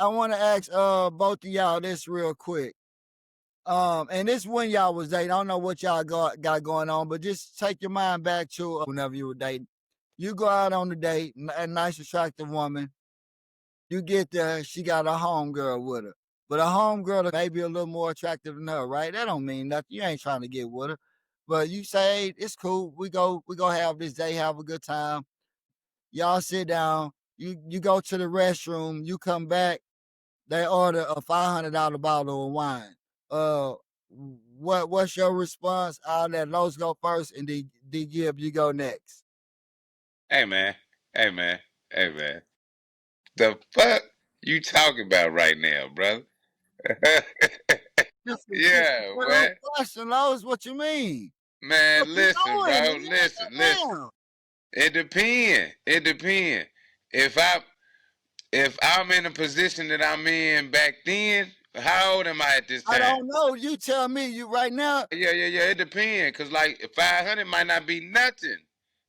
I want to ask both of y'all this real quick. And this when y'all was dating. I don't know what y'all got going on, but just take your mind back to whenever you were dating. You go out on the date, a nice, attractive woman. You get there, she got a homegirl with her. But a homegirl may be a little more attractive than her, right? That don't mean nothing. You ain't trying to get with her. But you say, hey, it's cool. We go have this day, have a good time. Y'all sit down. You go to the restroom. You come back. They order a $500 bottle of wine. Uh, what's your response? I'll let Los go first, and D Gib, you go next. Hey man, hey man, hey man. The fuck you talking about right now, brother? Just a Yeah, straight up man. question, Los. What you mean? What Man, you listen, doing, bro. man? Listen. Damn. It depends. It depends. If I if I'm in a position that I'm in back then, how old am I at this I time? don't know. You tell me. You right now. Yeah. It depends, cause like 500 might not be nothing.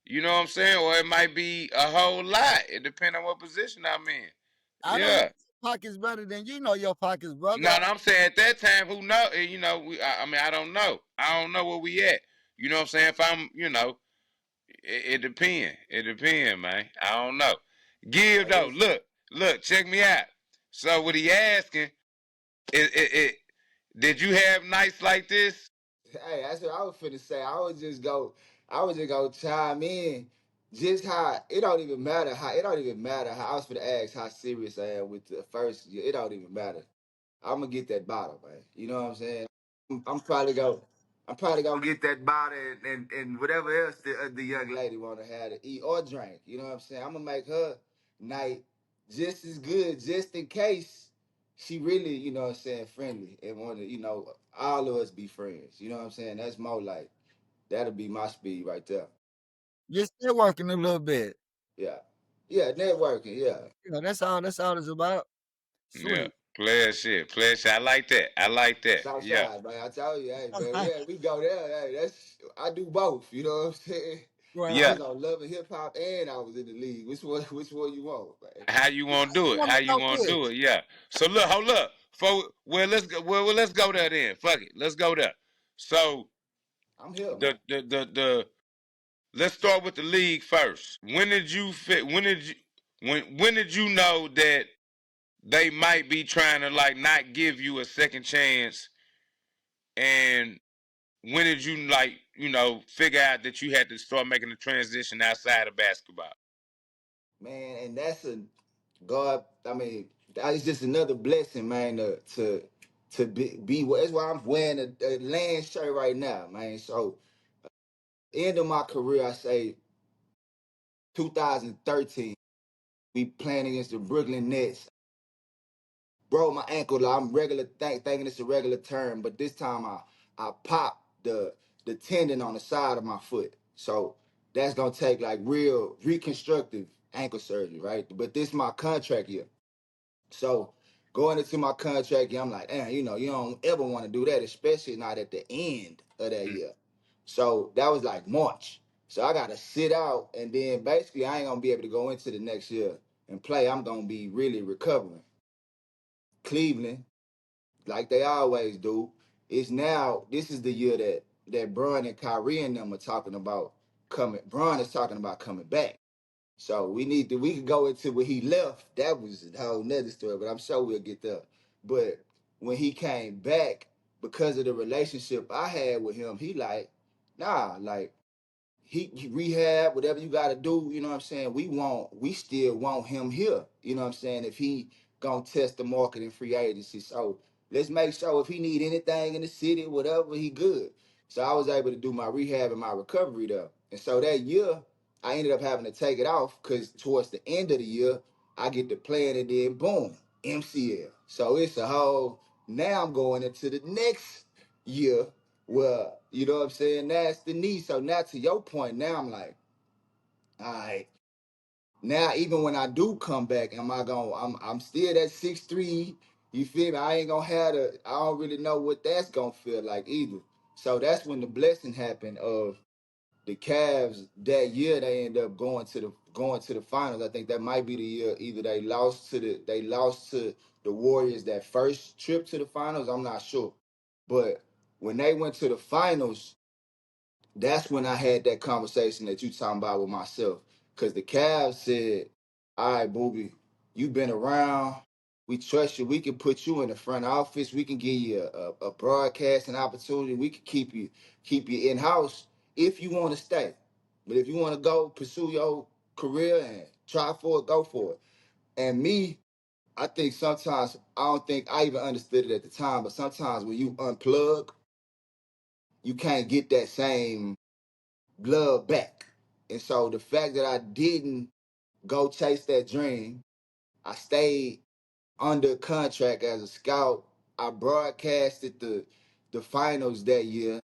You know what I'm saying? Or it might be a whole lot. It depends on what position I'm in. I don't know. Yeah. Your pockets better than you know your pockets, brother. No, I'm saying at that time, who know? You know, I mean, I don't know. I don't know where we at. You know what I'm saying? If I'm, it depends. It depends, man. I don't know. Give Hey, though. listen. Look. Check me out. So what he asking? It did you have nights like this? Hey, that's what I was finna say. I was just go chime in. Just how it don't even matter how it don't even matter how I was finna ask how serious I am with the first year. It don't even matter. I'm gonna get that bottle, man. You know what I'm saying? I'm probably gonna get that bottle and whatever else the young lady wanna have to eat or drink. You know what I'm saying? I'm gonna make her night just as good, just in case she really, you know what I'm saying, friendly and want to, all of us be friends. You know what I'm saying? That's more like that'll be my speed right there. You're still working a little bit. Yeah, yeah, networking. Yeah, You know, that's all. That's all it's about. Yeah. Sweet. Player shit. Player shit. I like that. I like that. Yeah. Southside, man. I tell you, hey, man, we go there. Hey, that's I do both. You know what I'm saying? I Yeah. Right. was on Love and Hip Hop, and I was in the league. Which one you want, man? How you I want to do it? want How to you know want to do this. it? Yeah. So look, hold up. Let's go. Let's go there then. Fuck it. Let's go there. So I'm here, man. the let's start with the league first. When did you fit? When did you know that they might be trying to like not give you a second chance? And when did you like figure out that you had to start making the transition outside of basketball? Man, and that's a God. I mean, that is just another blessing, man. To be. That's why I'm wearing a land shirt right now, man. So end of my career, I say 2013. We playing against the Brooklyn Nets. Bro, my ankle, like, I'm regular thinking it's a regular term, but this time I popped the tendon on the side of my foot. So that's gonna take like real reconstructive ankle surgery, right? But this my contract year. So going into my contract year, I'm like, you don't ever want to do that, especially not at the end of that Mm. year. So that was like March. So I gotta sit out and then basically I ain't gonna be able to go into the next year and play. I'm gonna be really recovering. Cleveland, like they always do. It's now this is the year that Bron and Kyrie and them are talking about coming. Bron is talking about coming back. So we could go into when he left. That was a whole nother story, but I'm sure we'll get there. But when he came back, because of the relationship I had with him, he like, nah, like he rehab, whatever you gotta do, you know what I'm saying? We still want him here. You know what I'm saying? If he gonna test the market in free agency. So let's make sure if he need anything in the city, whatever, he good. So I was able to do my rehab and my recovery there. And so that year, I ended up having to take it off because towards the end of the year, I get to play it and then boom, MCL. So it's a whole now I'm going into the next year well, you know what I'm saying? That's the need. So now to your point, now I'm like, all right. Now even when I do come back, am I going I'm still at 6'3". You feel me? I ain't gonna have I don't really know what that's gonna feel like either. So that's when the blessing happened of the Cavs that year they end up going to the finals. I think that might be the year either they lost to the Warriors that first trip to the finals. I'm not sure, but when they went to the finals, that's when I had that conversation that you talking about with myself. Cause the Cavs said, "All right, Booby, you been around. We trust you. We can put you in the front office. We can give you a broadcasting opportunity. We can keep you in house if you want to stay. But if you want to go pursue your career and try for it, go for it." And me, I think sometimes I don't think I even understood it at the time, but sometimes when you unplug, you can't get that same love back. And so the fact that I didn't go chase that dream, I stayed under contract as a scout. I broadcasted the finals that year.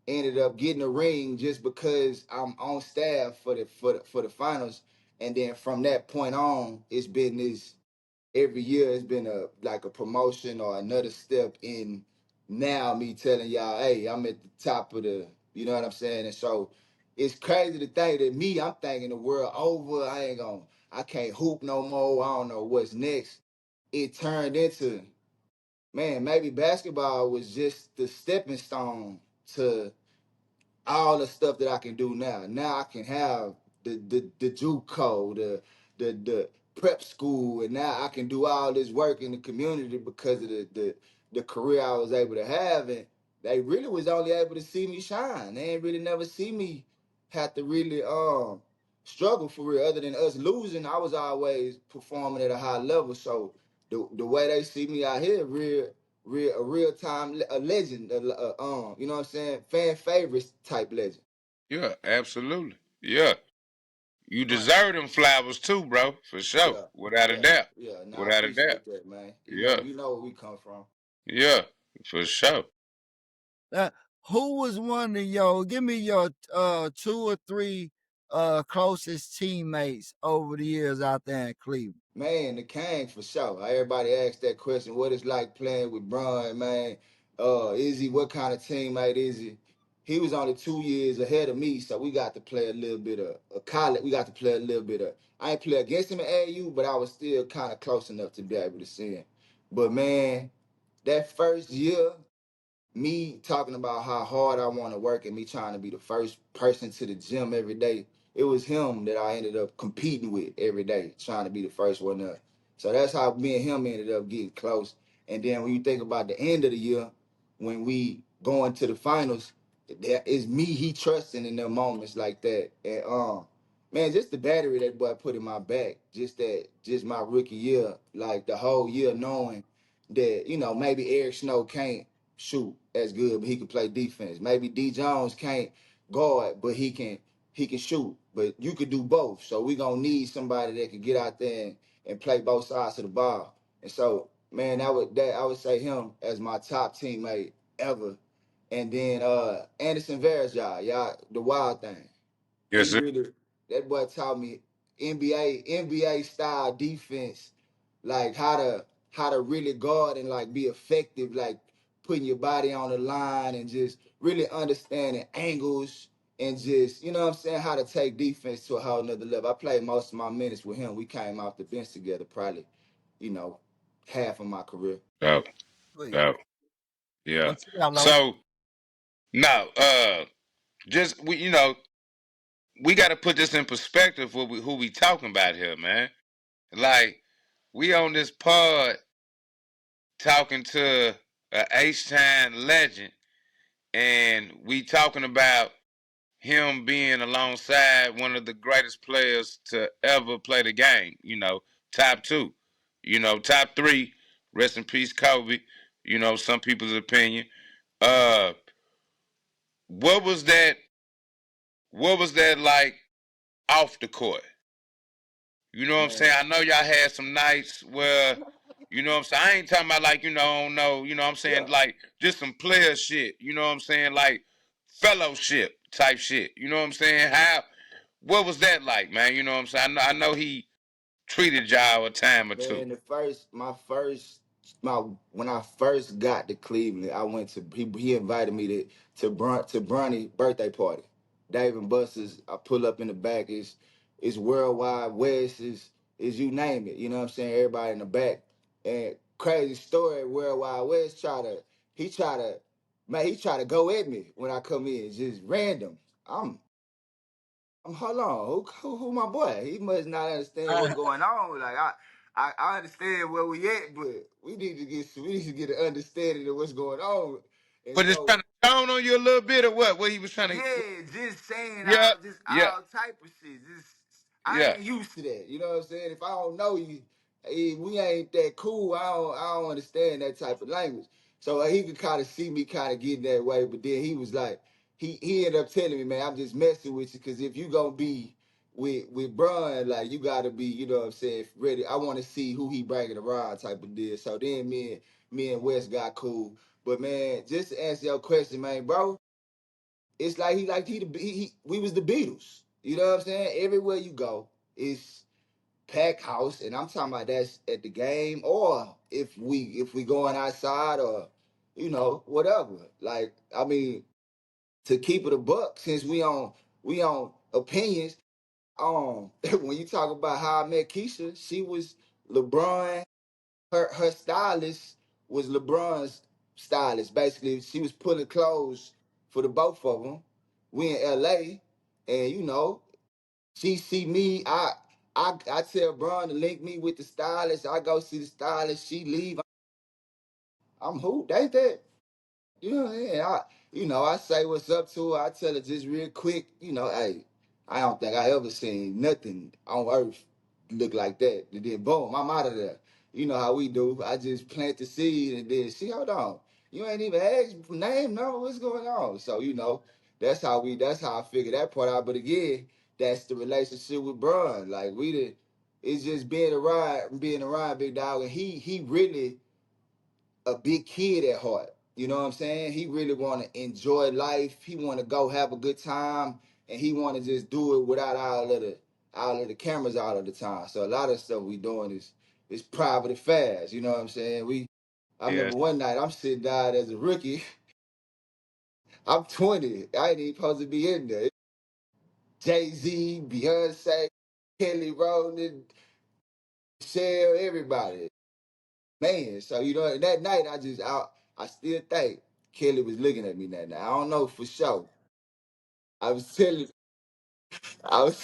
Ended up getting a ring just because I'm on staff for the finals. And then from that point on, it's been this every year it's been a like a promotion or another step in now me telling y'all, hey, I'm at the top of the, you know what I'm saying? And so it's crazy to think that me, I'm thinking the world over. I can't hoop no more. I don't know what's next. It turned into, man, maybe basketball was just the stepping stone to all the stuff that I can do now. Now I can have the JUCO, the prep school, and now I can do all this work in the community because of the career I was able to have. And they really was only able to see me shine. They ain't really never see me have to really struggle for real. Other than us losing, I was always performing at a high level. So the way they see me out here, a real time a legend, you know what I'm saying, fan favorites type legend. Yeah, absolutely. Yeah. You Right. deserve them flowers too, bro. For sure. Yeah, Without a yeah, doubt. yeah. No, I Without a doubt. appreciate that, man. You know, Yeah. you know where we come from. Yeah. For sure. Uh, who was one of your? Give me your two or three closest teammates over the years out there in Cleveland. Man, the Kang for sure. Everybody asks that question. What it's like playing with Bron, man? Is he what kind of teammate is he? He was only 2 years ahead of me, so we got to play a little bit of college. We got to play a little bit of. I ain't play against him at AU, but I was still kind of close enough to be able to see him. But man, that first year, me talking about how hard I want to work and me trying to be the first person to the gym every day, it was him that I ended up competing with every day, trying to be the first one up. So that's how me and him ended up getting close. And then when you think about the end of the year, when we going to the finals, that is me he trusting in them moments like that. And man, just the battery that boy put in my back, just my rookie year, like the whole year knowing that, maybe Eric Snow can't shoot as good, but he can play defense. Maybe D Jones can't guard, but he can shoot. But you could do both. So we gonna need somebody that can get out there and play both sides of the ball. And so, man, I would say him as my top teammate ever. And then Anderson Varejao, y'all, the wild thing. Yes, He sir. really that boy taught me NBA style defense, like how to really guard and like be effective, like putting your body on the line and just really understanding angles and just, you know what I'm saying, how to take defense to a whole nother level. I played most of my minutes with him. We came off the bench together probably, you know, half of my career. Oh, Sweet. oh, yeah. What you got, Low? So no, just we got to put this in perspective. Who we talking about here, man? Like we on this pod talking to a H-time legend, and we talking about him being alongside one of the greatest players to ever play the game. Top two. Top three. Rest in peace, Kobe. Some people's opinion. Uh, what was that? What was that like off the court? You know what I'm saying? Man, I know y'all had some nights where, what I'm saying? I ain't talking about like, no, what I'm saying? yeah. Like just some player shit. You know what I'm saying? Like fellowship type shit. You know what I'm saying? What was that like, man? You know what I'm saying? I know he treated y'all a time or two. Man, my when I first got to Cleveland, I went to he invited me to Bronny birthday party. Dave and Buster's. I pull up in the back. It's Worldwide West. Is you name it. You know what I'm saying? Everybody in the back. And crazy story. Worldwide West he try to he try to go at me when I come in. It's just random. Hold on, who my boy? He must not understand what's going on. Like I understand where we at, but we need to get an understanding of what's going on. And Was just trying to tone on you a little bit or what? What he was trying to? yeah, just saying Yeah, yeah, all type of shit. Just I yeah, ain't used to that. You know what I'm saying? If I don't know you, we ain't that cool. I don't understand that type of language. So he could kind of see me kind of getting that way, but then he was like, he ended up telling me, man, I'm just messing with you because if you gonna be with Brian, like you gotta be, you know what I'm saying, ready. I want to see who he bringing around, type of deal. So then me and Wes got cool. But man, just to answer your question, man, bro, it's like we was the Beatles. You know what I'm saying? Everywhere you go, it's pack house, and I'm talking about that's at the game, or if we going outside, or whatever. Like I mean, to keep it a buck, since we on opinions. When you talk about how I met Keisha, she was LeBron. Her stylist was LeBron's stylist. Basically, she was pulling clothes for the both of them. We in LA, and she see me. I tell Bron to link me with the stylist. I go see the stylist. She leave. I'm who? They that. You know, yeah, I say what's up to her. I tell her just real quick, hey, I don't think I ever seen nothing on earth look like that. And then boom, I'm out of there. You know how we do. I just plant the seed and then hold on. You ain't even asked name, no, what's going on? So, that's how I figure that part out. But again, that's the relationship with Bron. Like it's just being around Big Dog, and he really a big kid at heart. You know what I'm saying? He really want to enjoy life. He want to go have a good time, and he want to just do it without all of the cameras all of the time. So a lot of stuff we doing is private affairs. You know what I'm saying? I yeah. remember one night I'm sitting down as a rookie. I'm 20. I ain't even supposed to be in there. Jay-Z, Beyonce, Kelly Rowland, Michelle, everybody. Man, so that night I still think Kelly was looking at me that night. I don't know for sure. I was telling I was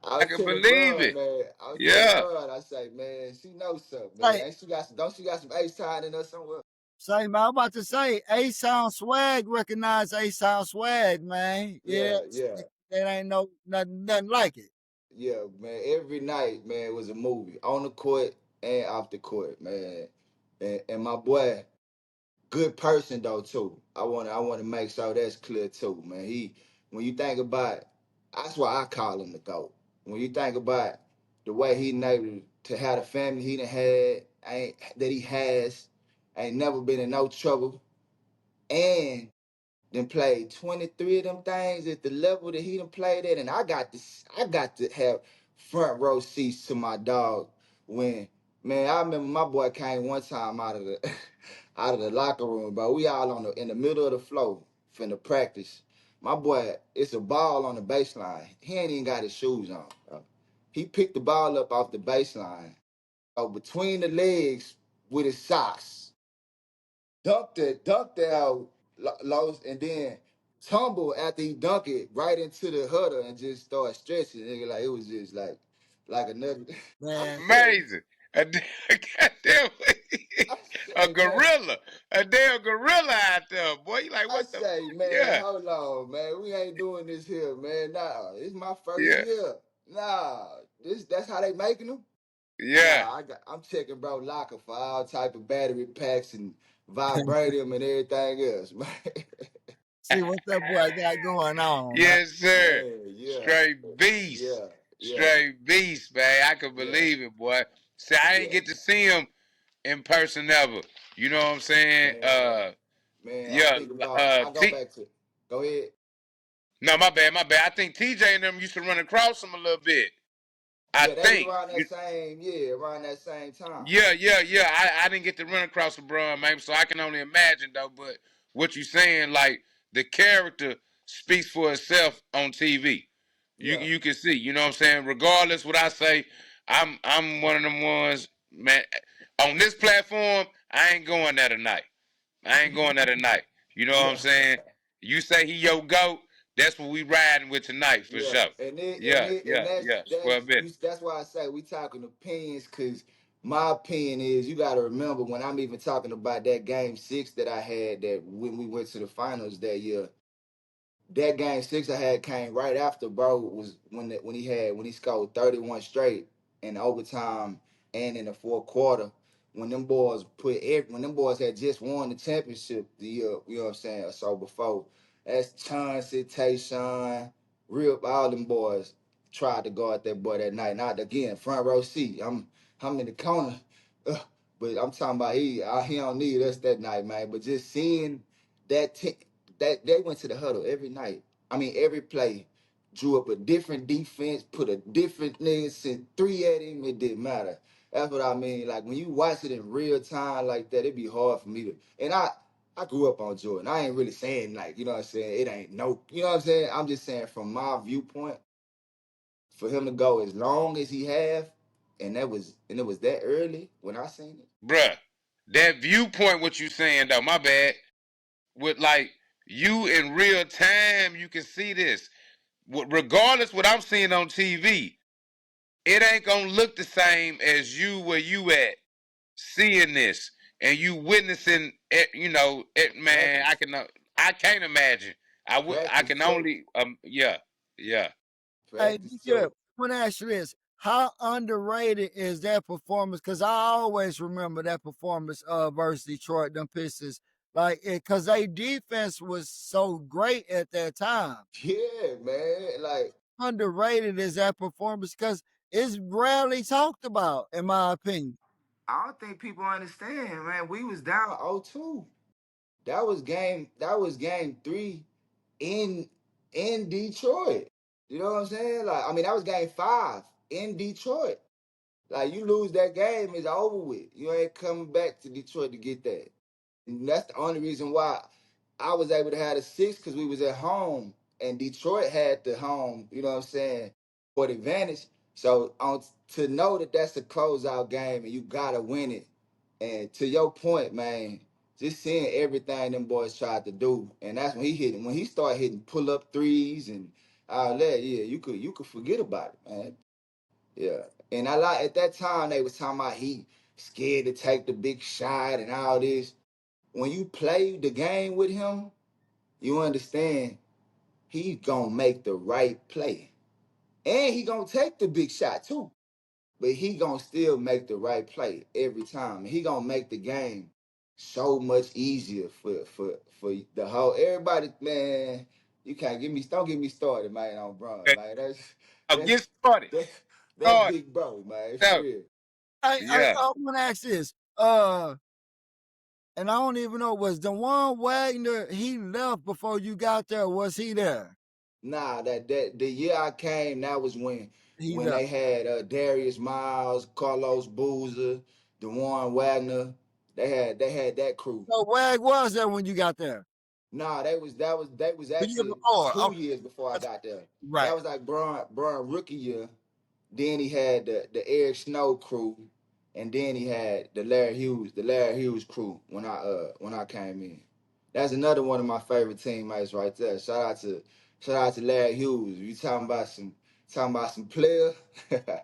I I was can telling believe Bron, it. man. Yeah, I say, man, she knows something, man. Hey, Ain't she got some don't she got some Ace time in her somewhere? say, man, I'm about to say, A Sound Swag recognize A Sound Swag, man. Yeah, Yeah, yeah, it ain't no nothing like it. yeah, man. Every night, man, was a movie. On the court and off the court, man. And my boy, good person though too. I wanna make sure that's clear too, man. When you think about, that's why I call him the GOAT. When you think about the way he able to have the family he done had, ain't that he has, ain't never been in no trouble, and then played 23 of them things at the level that he done played at, and I got to have front row seats to my dog when, man, I remember my boy came one time out of the out of the locker room, bro. We all in the middle of the floor finna practice. My boy, it's a ball on the baseline. He ain't even got his shoes on, bro. He picked the ball up off the baseline, between the legs with his socks, dunked it out, lost, and then tumble after he dunked it right into the huddle and just started stretching. Nigga, like it was just like another. I Man, said, amazing. A damn, goddamn, I a say, man, gorilla, a damn gorilla out there, boy. You like I what the? say, man, Yeah, hold on, man. We ain't doing this here, man. Nah, it's my first yeah, year. Nah, that's how they making them. yeah. Nah, I'm checking bro locker for all type of battery packs and vibranium and everything else, man. see what that boy got going on, man. Yes, sir. Man, yeah, Straight beast. yeah, yeah, Straight beast, man. I can yeah, believe it, boy. See, I ain't yeah. get to see him in person ever. You know what I'm saying? Man, man, I Yeah. think about. I go T. back to. Go ahead. No, my bad, my bad. I think TJ and them used to run across him a little bit. I Yeah, they was think. around that same. Yeah, around that same time. Yeah, yeah, yeah. I didn't get to run across LeBron, man, so I can only imagine though. But what you saying, like the character speaks for itself on TV. You Yeah. you can see, you know what I'm saying? Regardless what I say, I'm one of them ones, man. On this platform, I ain't going there tonight. I ain't going there tonight. You know what I'm Yeah. saying? You say he your goat, that's what we riding with tonight for Yeah, sure. and Yeah, it and yeah, yeah. Square that's bit. you. That's why I say we talking opinions, because my opinion is you got to remember when I'm even talking about that game 6 that I had, that when we went to the finals that year, that game 6 I had came right after, bro, was when he scored 31 straight in overtime and in the fourth quarter, when them boys had just won the championship the year, you know what I'm saying, or so before. That's Chauncey, Tayshaun, real all them boys tried to guard that boy that night. Not again, front row seat. I'm in the corner. But I'm talking about he don't need us that night, man. But just seeing that that they went to the huddle every night. I mean, every play, drew up a different defense, put a different nigga, sent three at him. It didn't matter. That's what I mean. Like when you watch it in real time like that, it'd be hard for me to. And I grew up on Jordan. I ain't really saying like, you know what I'm saying, it ain't no, you know what I'm saying? I'm just saying from my viewpoint, for him to go as long as he have, and it was that early when I seen it. Bruh. That viewpoint, what you saying though, my bad. With like you in real time, you can see this. Regardless what I'm seeing on TV, it ain't gonna look the same as you where you at seeing this and you witnessing it. You know, it, man. Practice. I can't imagine. I Practice can too. only. Yeah. Yeah. Hey, Practice yeah, I too. want to ask you this. How underrated is that performance? Because I always remember that performance versus Detroit, them Pistons. Like, because their defense was so great at that time. Yeah, man. Like, Underrated is that performance because it's rarely talked about, in my opinion. I don't think people understand, man. We was down 0-2. That was game 3 in Detroit. You know what I'm saying? Like, I mean, that was game 5 in Detroit. Like, you lose that game, it's over with. You ain't coming back to Detroit to get that. And that's the only reason why I was able to have the 6, because we was at home and Detroit had the home, you know what I'm saying, for the advantage. So to know that that's a closeout game and you gotta win it. And to your point, man, just seeing everything them boys tried to do, and that's when he hit it. When he started hitting pull up threes and all that, yeah, you could forget about it, man. Yeah. And I like at that time they was talking about he scared to take the big shot and all this. When you play the game with him, you understand he's gonna make the right play. And he gonna take the big shot too. But he gonna still make the right play every time. And he gonna make the game so much easier for the whole everybody, man. You can't don't get me started, man, on Bron. Okay. Man. Oh, That's get started. that, that's Start. big bro, man, for No. real. I Yeah. want to ask this. And I don't even know, was Dewan Wagner, he left before you got there? Was he there? Nah, that the year I came, that was He when they left. had Darius Miles, Carlos Boozer, DeWan Wagner. They had that crew. So Wag was there when you got there? Nah, they was The year actually before. 2 years before I got there. Right. That was like Braun rookie year. Then he had the Eric Snow crew, and then he had the Larry Hughes crew when I came in. That's another one of my favorite teammates right there. Shout out to Larry Hughes. You talking about some player? Yeah.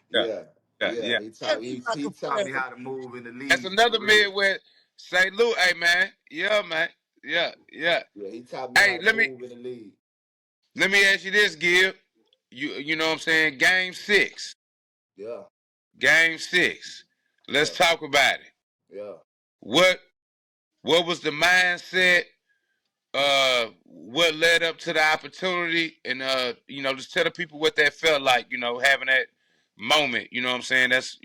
Yeah, Yeah. yeah. Yeah. He Tell taught me he, about he the taught player. me how to move in the That's league for another real. Midwest St. Louis. Hey man. Yeah, man. Yeah. Yeah. Yeah, he taught me how Hey, to let me move in the league. ask you this, Gib. You know what I'm saying? Game 6. Yeah, Game 6. Let's yeah, talk about it. yeah. What what was the mindset? What led up to the opportunity? And just tell the people what that felt like, having that moment, you know what I'm saying? That's,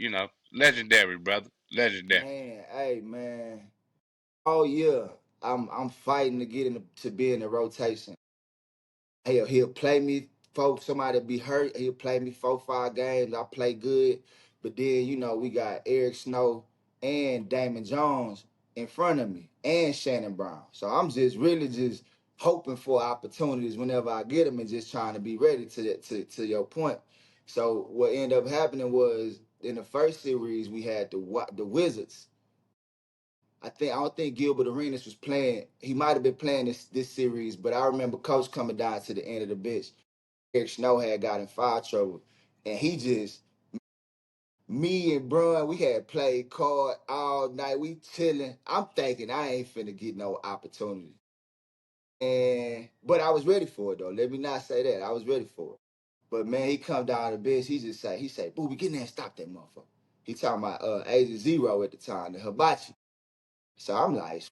legendary, brother. Legendary. Man, hey man. All year I'm fighting to get to be in the rotation. He'll play me somebody be hurt. He'll play me 4 5 games. I play good, but then we got Eric Snow and Damon Jones in front of me and Shannon Brown. So I'm just really just hoping for opportunities whenever I get them and just trying to be ready to that to your point. So what ended up happening was in the first series we had the Wizards. I don't think Gilbert Arenas was playing. He might have been playing this series, but I remember Coach coming down to the end of the bench. Eric Snow had got in foul trouble, and he just me and Brun, we had played card all night. We chilling. I'm thinking I ain't finna get no opportunity. And but I was ready for it though. Let me not say that. I was ready for it. But man, he come down the bench, he say, Booby, get in there and stop that motherfucker. He talking about Agent Zero at the time, the hibachi. So I'm like,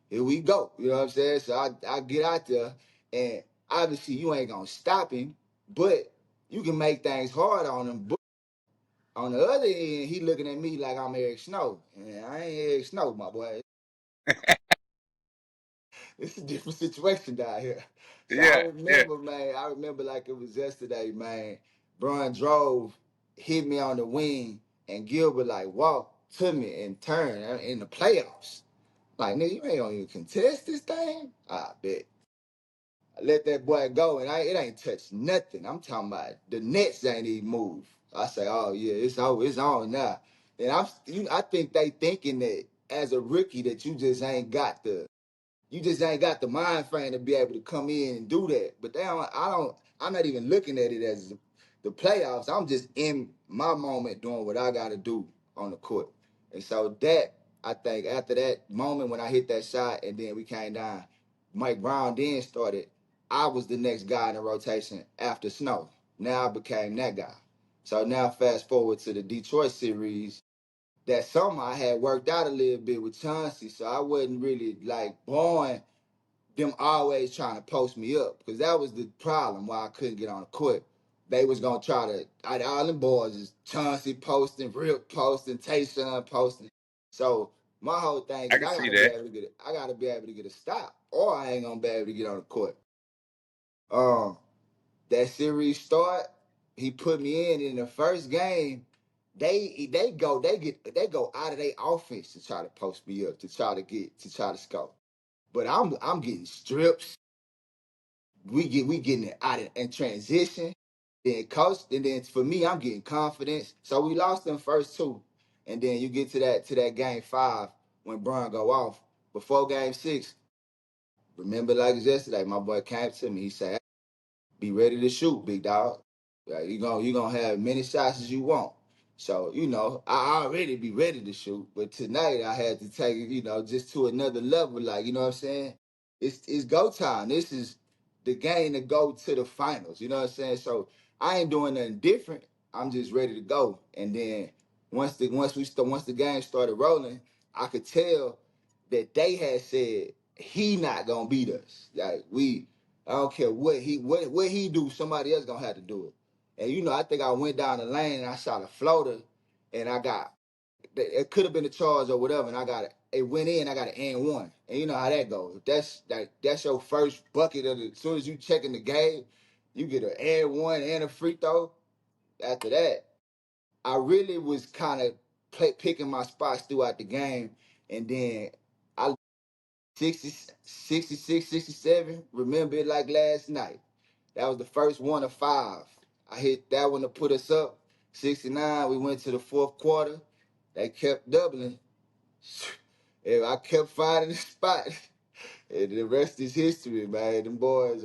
here we go. You know what I'm saying? So I get out there and obviously you ain't gonna stop him, but you can make things hard on him. But on the other end, he looking at me like I'm Eric Snow. And I ain't Eric Snow, my boy. It's a different situation down here. So I Yeah, yeah. remember, man, I remember like it was yesterday, man. Brian drove, hit me on the wing, and Gilbert like walked to me and turned in the playoffs. Like, nigga, you ain't gonna even contest this thing? I bet. I let that boy go, and it ain't touched nothing. I'm talking about the Nets ain't even moved. I say, oh yeah, it's over, it's on now. And I think they thinking that as a rookie that you just ain't got the mind frame to be able to come in and do that. But I'm not even looking at it as the playoffs. I'm just in my moment doing what I gotta do on the court. And so that I think after that moment when I hit that shot and then we came down, Mike Brown then started. I was the next guy in the rotation after Snow. Now I became that guy. So now fast forward to the Detroit series. That summer I had worked out a little bit with Chauncey, so I wasn't really like born them always trying to post me up because that was the problem why I couldn't get on the court. They was gonna try to all them boys is Chauncey posting, Rip posting, Tayshaun posting. So my whole thing I is can see that. I gotta be able to get a stop, or I ain't gonna be able to get on the court. Um, that series start, he put me in the first game. They go out of their offense to try to post me up to try to score. But I'm getting strips. We getting it out in transition. Then coach, and then for me, I'm getting confidence. So we lost them first two. And then you get to that game 5 when Brian go off. Before game 6, remember like yesterday, my boy came to me. He said, be ready to shoot, big dog. Like, you gonna have many shots as you want. So, I already be ready to shoot, but tonight I had to take it, just to another level. Like, you know what I'm saying? It's go time. This is the game to go to the finals. You know what I'm saying? So I ain't doing nothing different. I'm just ready to go. And then once the game started rolling, I could tell that they had said he not gonna beat us. Like I don't care what he do, somebody else gonna have to do it. And I think I went down the lane and I shot a floater, and I got it could have been a charge or whatever, and I got it. It went in. I got an and one, and you know how that goes. That's your first bucket of the. As soon as you check in the game, you get an and one and a free throw. After that, I really was kind of picking my spots throughout the game, and then I 60, 66, 67. Remember it like last night. That was the first one of 5. I hit that one to put us up. 69, we went to the fourth quarter. They kept doubling. And I kept finding the spot. And the rest is history, man. Them boys,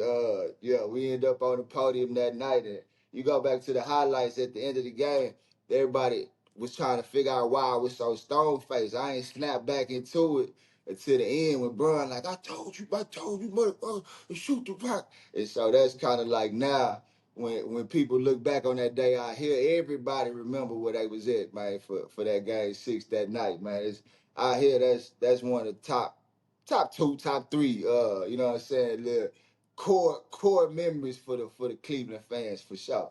yeah, we end up on the podium that night. And you go back to the highlights at the end of the game, everybody was trying to figure out why I was so stone faced. I ain't snapped back into it until the end when Brian, like, I told you, motherfucker, shoot the rock. And so that's kind of like now, when people look back on that day, I hear everybody remember where they was at, man, for that game 6 that night, man. I hear that's one of the top 2, top 3, you know what I'm saying, the core memories for the Cleveland fans for sure.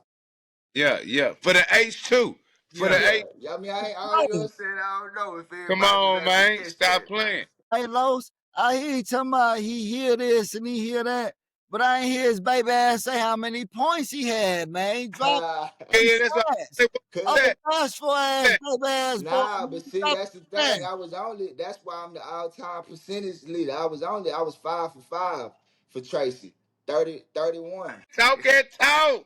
Yeah, yeah. For the H two. For Yeah, the yeah. H. Yeah, I mean, you know what No. I'm saying? I don't know if Come everybody was on, able to man. catch Stop that. playing. Hey, Los, I hear you talking about he hear this and he hear that, but I ain't hear his baby ass say how many points he had, man. He dropped Yeah, them yeah, that's what stats. I said. Oh, Cause That, bashful ass, that. baby ass boy. nah, but He see, dropped that's the them thing. stats. That's why I'm the all-time percentage leader. I was 5 for 5 for Tracy. 30, 31. Talk that talk.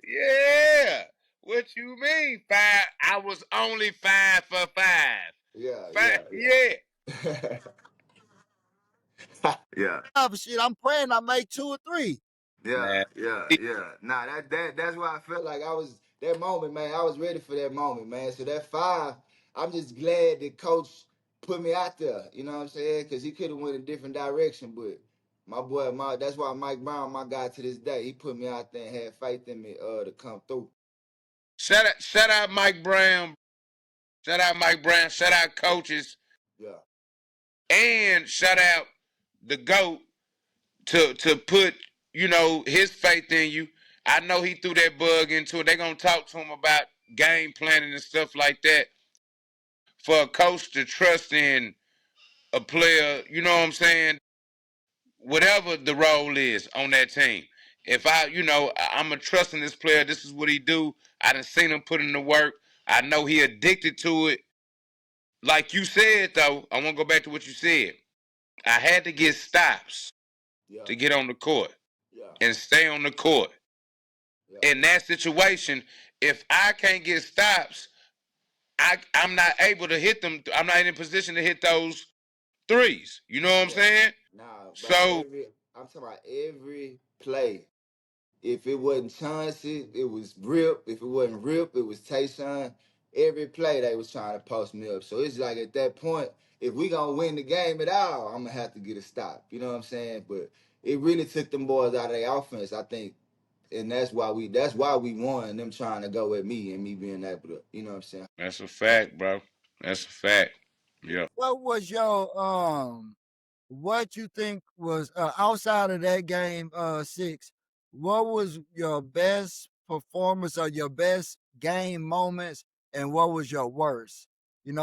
Yeah. What you mean? Five. I was only 5 for 5. Yeah, Five. yeah, Yeah. yeah. Yeah. Shit, I'm praying I make 2 or 3. Yeah, Man. yeah, yeah. Nah, that's why I felt like I was that moment, man. I was ready for that moment, man. So that 5, I'm just glad that coach put me out there. You know what I'm saying? Because he could have went a different direction, but my boy, that's why Mike Brown, my guy to this day, he put me out there and had faith in me to come through. Shout out Mike Brown. Shout out Mike Brown. Shout out coaches. Yeah, And shout out the GOAT to put, his faith in you. I know he threw that bug into it. They're gonna talk to him about game planning and stuff like that. For a coach to trust in a player, you know what I'm saying? Whatever the role is on that team. If I'm a trusting this player, this is what he do. I done seen him put in the work. I know he addicted to it. Like you said though, I want to go back to what you said. I had to get stops yeah, to get on the court yeah, and stay on the court. yeah, In that situation, if I can't get stops, I'm not able to hit them. I'm not in a position to hit those threes. You know what I'm yeah. saying? Nah, bro, So I'm talking about every play. If it wasn't Chauncey, it was Rip. If it wasn't Rip, it was Tayshaun. Every play they was trying to post me up. So it's like at that point, if we gonna win the game at all, I'm gonna have to get a stop. You know what I'm saying? But it really took them boys out of their offense, I think, and that's why we won. Them trying to go at me and me being able to, you know what I'm saying? that's a fact, bro. That's a fact. Yeah. What was your what you think was outside of that game 6? What was your best performance or your best game moments, and what was your worst?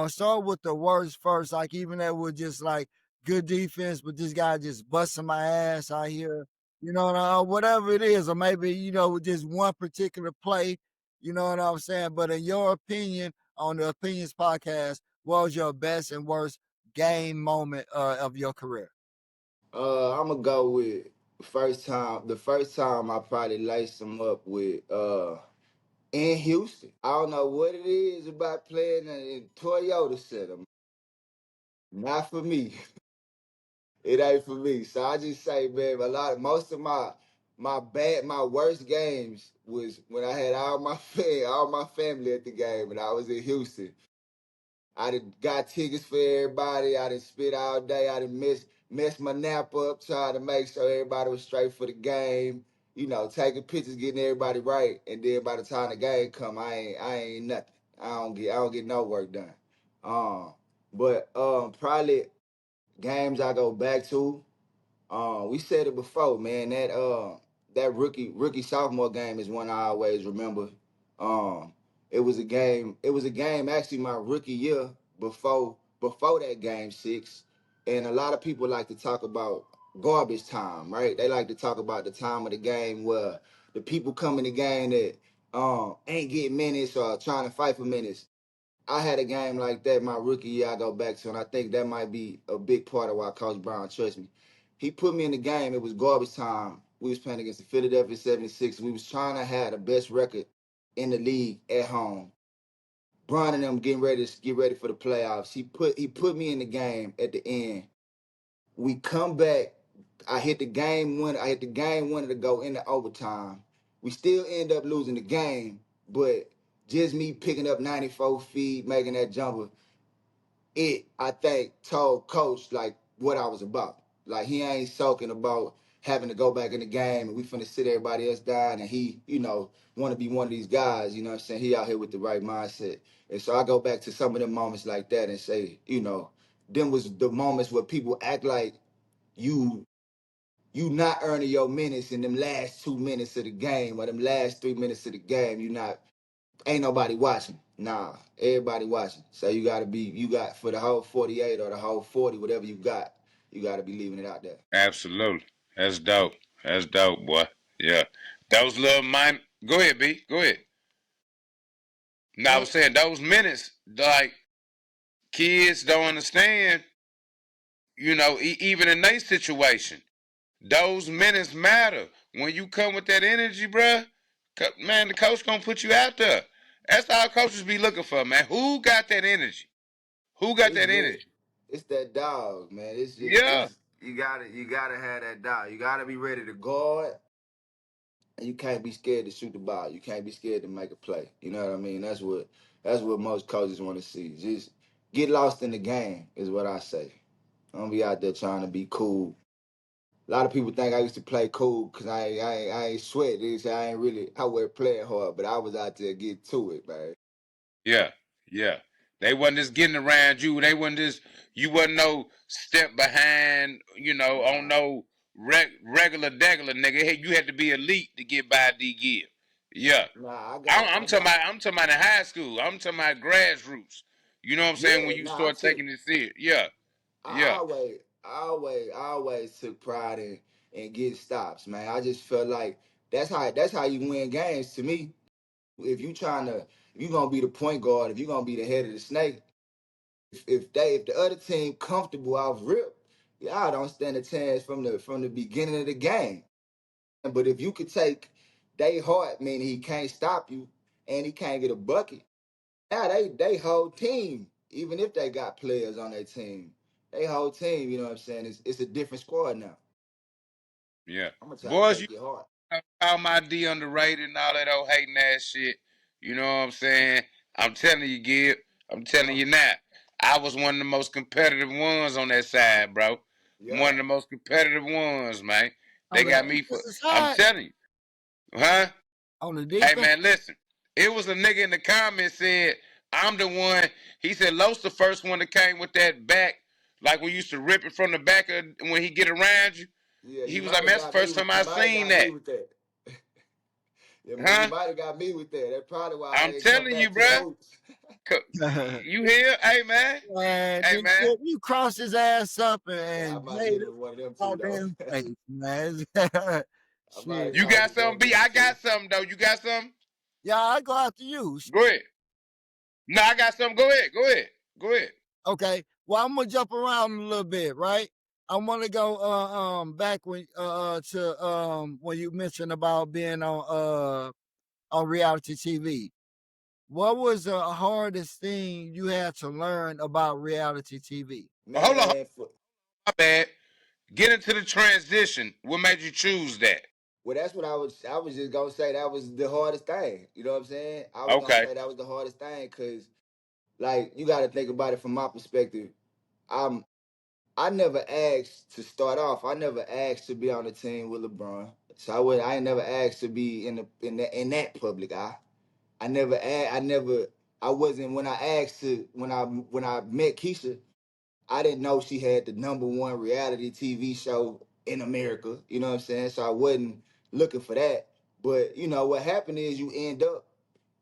Start with the worst first. Like even that was just like good defense, but this guy just busting my ass out here. Whatever it is, or maybe just one particular play. You know what I'm saying? But in your opinion, on the Opinions podcast, what was your best and worst game moment of your career? I'm gonna go with the first time I probably laced them up with in Houston. I don't know what it is about playing in Toyota Center. Not for me. It ain't for me. So I just say, man, most of my worst games was when I had all my family at the game and I was in Houston. I done got tickets for everybody. I done spit all day. I done mess my nap up, trying to make sure everybody was straight for the game. Taking pictures, getting everybody right, and then by the time the game come, I ain't nothing. I don't get no work done. But probably games I go back to. We said it before, man. That rookie sophomore game is one I always remember. Um, it was a game. It was a game actually my rookie year before that game 6, and a lot of people like to talk about garbage time, right? They like to talk about the time of the game where the people come in the game that ain't getting minutes or trying to fight for minutes. I had a game like that my rookie year I go back to, and I think that might be a big part of why Coach Brown trusts me. He put me in the game. It was garbage time. We was playing against the Philadelphia 76. We was trying to have the best record in the league at home. Brian and them getting ready to get ready for the playoffs. He put me in the game at the end. We come back. I hit the game winner. I hit the game winner to go into overtime. We still end up losing the game, but just me picking up 94 feet, making that jumper, I think told coach like what I was about. Like he ain't sulking about having to go back in the game and we finna sit everybody else down and he, wanna be one of these guys, you know what I'm saying? He out here with the right mindset. And so I go back to some of them moments like that and say, them was the moments where people act like you not earning your minutes in them last 2 minutes of the game or them last 3 minutes of the game. Ain't nobody watching. Nah, everybody watching. So you got for the whole 48 or the whole 40, whatever you got to be leaving it out there. Absolutely. That's dope. That's dope, boy. Yeah. Those little mine. Go ahead, B. Go ahead. Now I Uh, was saying those minutes, like kids don't understand. Even in their situation. Those minutes matter. When you come with that energy, bruh, man, the coach gonna put you out there. That's all coaches be looking for, man. Who got that energy? Who got It's that just energy? it's that dog, man. It's just Yeah, it's you gotta have that dog. You gotta be ready to guard, and you can't be scared to shoot the ball. You can't be scared to make a play. You know what I mean? That's what most coaches want to see. Just get lost in the game is what I say. Don't be out there trying to be cool. A lot of people think I used to play cool because I ain't sweat. They say I ain't really I wasn't playing hard, but I was out there getting to it, man. yeah, yeah. They wasn't just getting around you. They wasn't just you wasn't no step behind. You know, on Nah, no regular degular nigga. Hey, you had to be elite to get by D Gibb. Yeah, nah, I'm I talking got about. I'm talking about in high school. I'm talking about grassroots. You know what I'm saying? yeah, When you nah, I start took taking it serious. Yeah, I yeah, always took pride in getting stops, man. I just felt like that's how you win games to me. If you trying to if you gonna be the point guard, if you gonna be the head of the snake, if the other team comfortable off rip, y'all don't stand a chance from the beginning of the game. But if you could take they heart, meaning he can't stop you and he can't get a bucket, now they whole team, even if they got players on their team, they whole team, you know what I'm saying? It's a different squad now. yeah. I'm gonna try to Boys, you take your heart. call my D underrated and all that old hating ass shit. You know what I'm saying? I'm telling you, Gib. I'm telling Uh, you now. I was one of the most competitive ones on that side, bro. One yeah, of the most competitive ones, man. They On the got me for. defensive I'm side, telling you, huh? on the Hey defense. man, listen. It was a nigga in the comments said, I'm the one. He said Los the first one that came with that back, like we used to rip it from the back of when he get around you. yeah, He you was might like, have man, that's the got me first with time you I might have seen got me that. with that. Yeah, you Huh? might have got me with that. That's probably why I I'm ain't come telling you, back to the bruh. hoops. You hear? Hey man. Man, Hey man. you cross his ass up Yeah, I and might have hey, hit this him with one of them too out though. there in face, man. I might have Shit. You caught got him something, doing B? me I too. got something though. You got something? Yeah, I go after you. Go ahead. No, I got something. Go ahead. Go ahead. Go ahead. Okay. Well, I'm gonna jump around a little bit, right? I want to go back when to when you mentioned about being on reality TV. What was the hardest thing you had to learn about reality TV? Hold on. Man, My bad. Get into the transition. What made you choose that? well, that's what I was just gonna say that was the hardest thing. You know what I'm saying? I was gonna Okay. say that was the hardest thing because like you got to think about it from my perspective. I'm I never asked to start off. I never asked to be on the team with LeBron. So I ain't never asked to be in that public eye. I never I wasn't when I asked to when I met Keisha, I didn't know she had the number one reality TV show in America. You know what I'm saying? So I wasn't looking for that. But you know what happened is you end up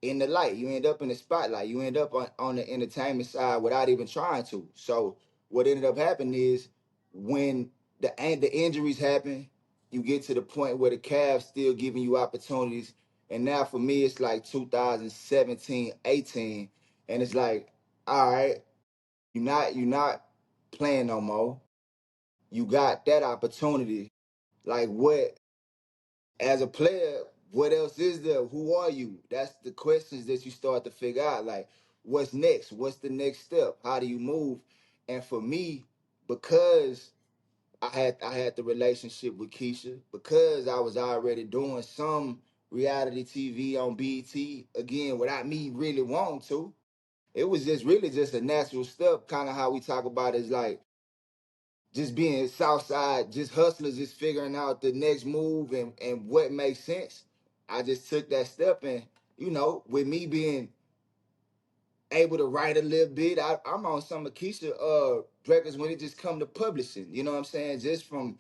in the light. You end up in the spotlight. You end up on the entertainment side without even trying to. So what ended up happening is when the injuries happen, you get to the point where the Cavs still giving you opportunities. And now for me, it's like 2017, 18, and it's like, all right, you're not playing no more. You got that opportunity. Like what as a player, what else is there? Who are you? That's the questions that you start to figure out. Like, what's next? What's the next step? How do you move? And for me, because I had the relationship with Keisha, because I was already doing some reality TV on BET, again, without me really wanting to, it was just really just a natural step, kind of how we talk about is like just being Southside, just hustlers, just figuring out the next move and what makes sense. I just took that step, and you know, with me being able to write a little bit, I'm on some of Keisha records when it just come to publishing. You know what I'm saying? Just from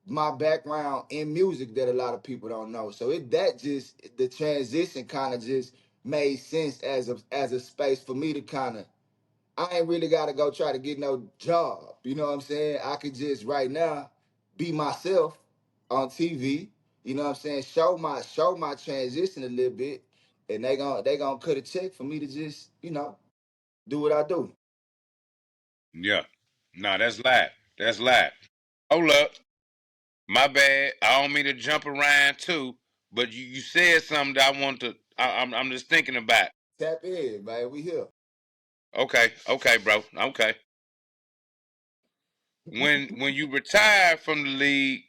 my background in music that a lot of people don't know. So that just the transition kind of just made sense as a space for me to kind of I ain't really gotta go try to get no job. You know what I'm saying? I could just right now be myself on TV. You know what I'm saying? Show my transition a little bit, and they gonna cut a check for me to just do what I do. Yeah. No, that's live. That's live. Hold up. My bad. I don't mean to jump around too, but you said something that I want to. I'm just thinking about. Tap in, man. We here. Okay, bro. Okay. When you retire from the league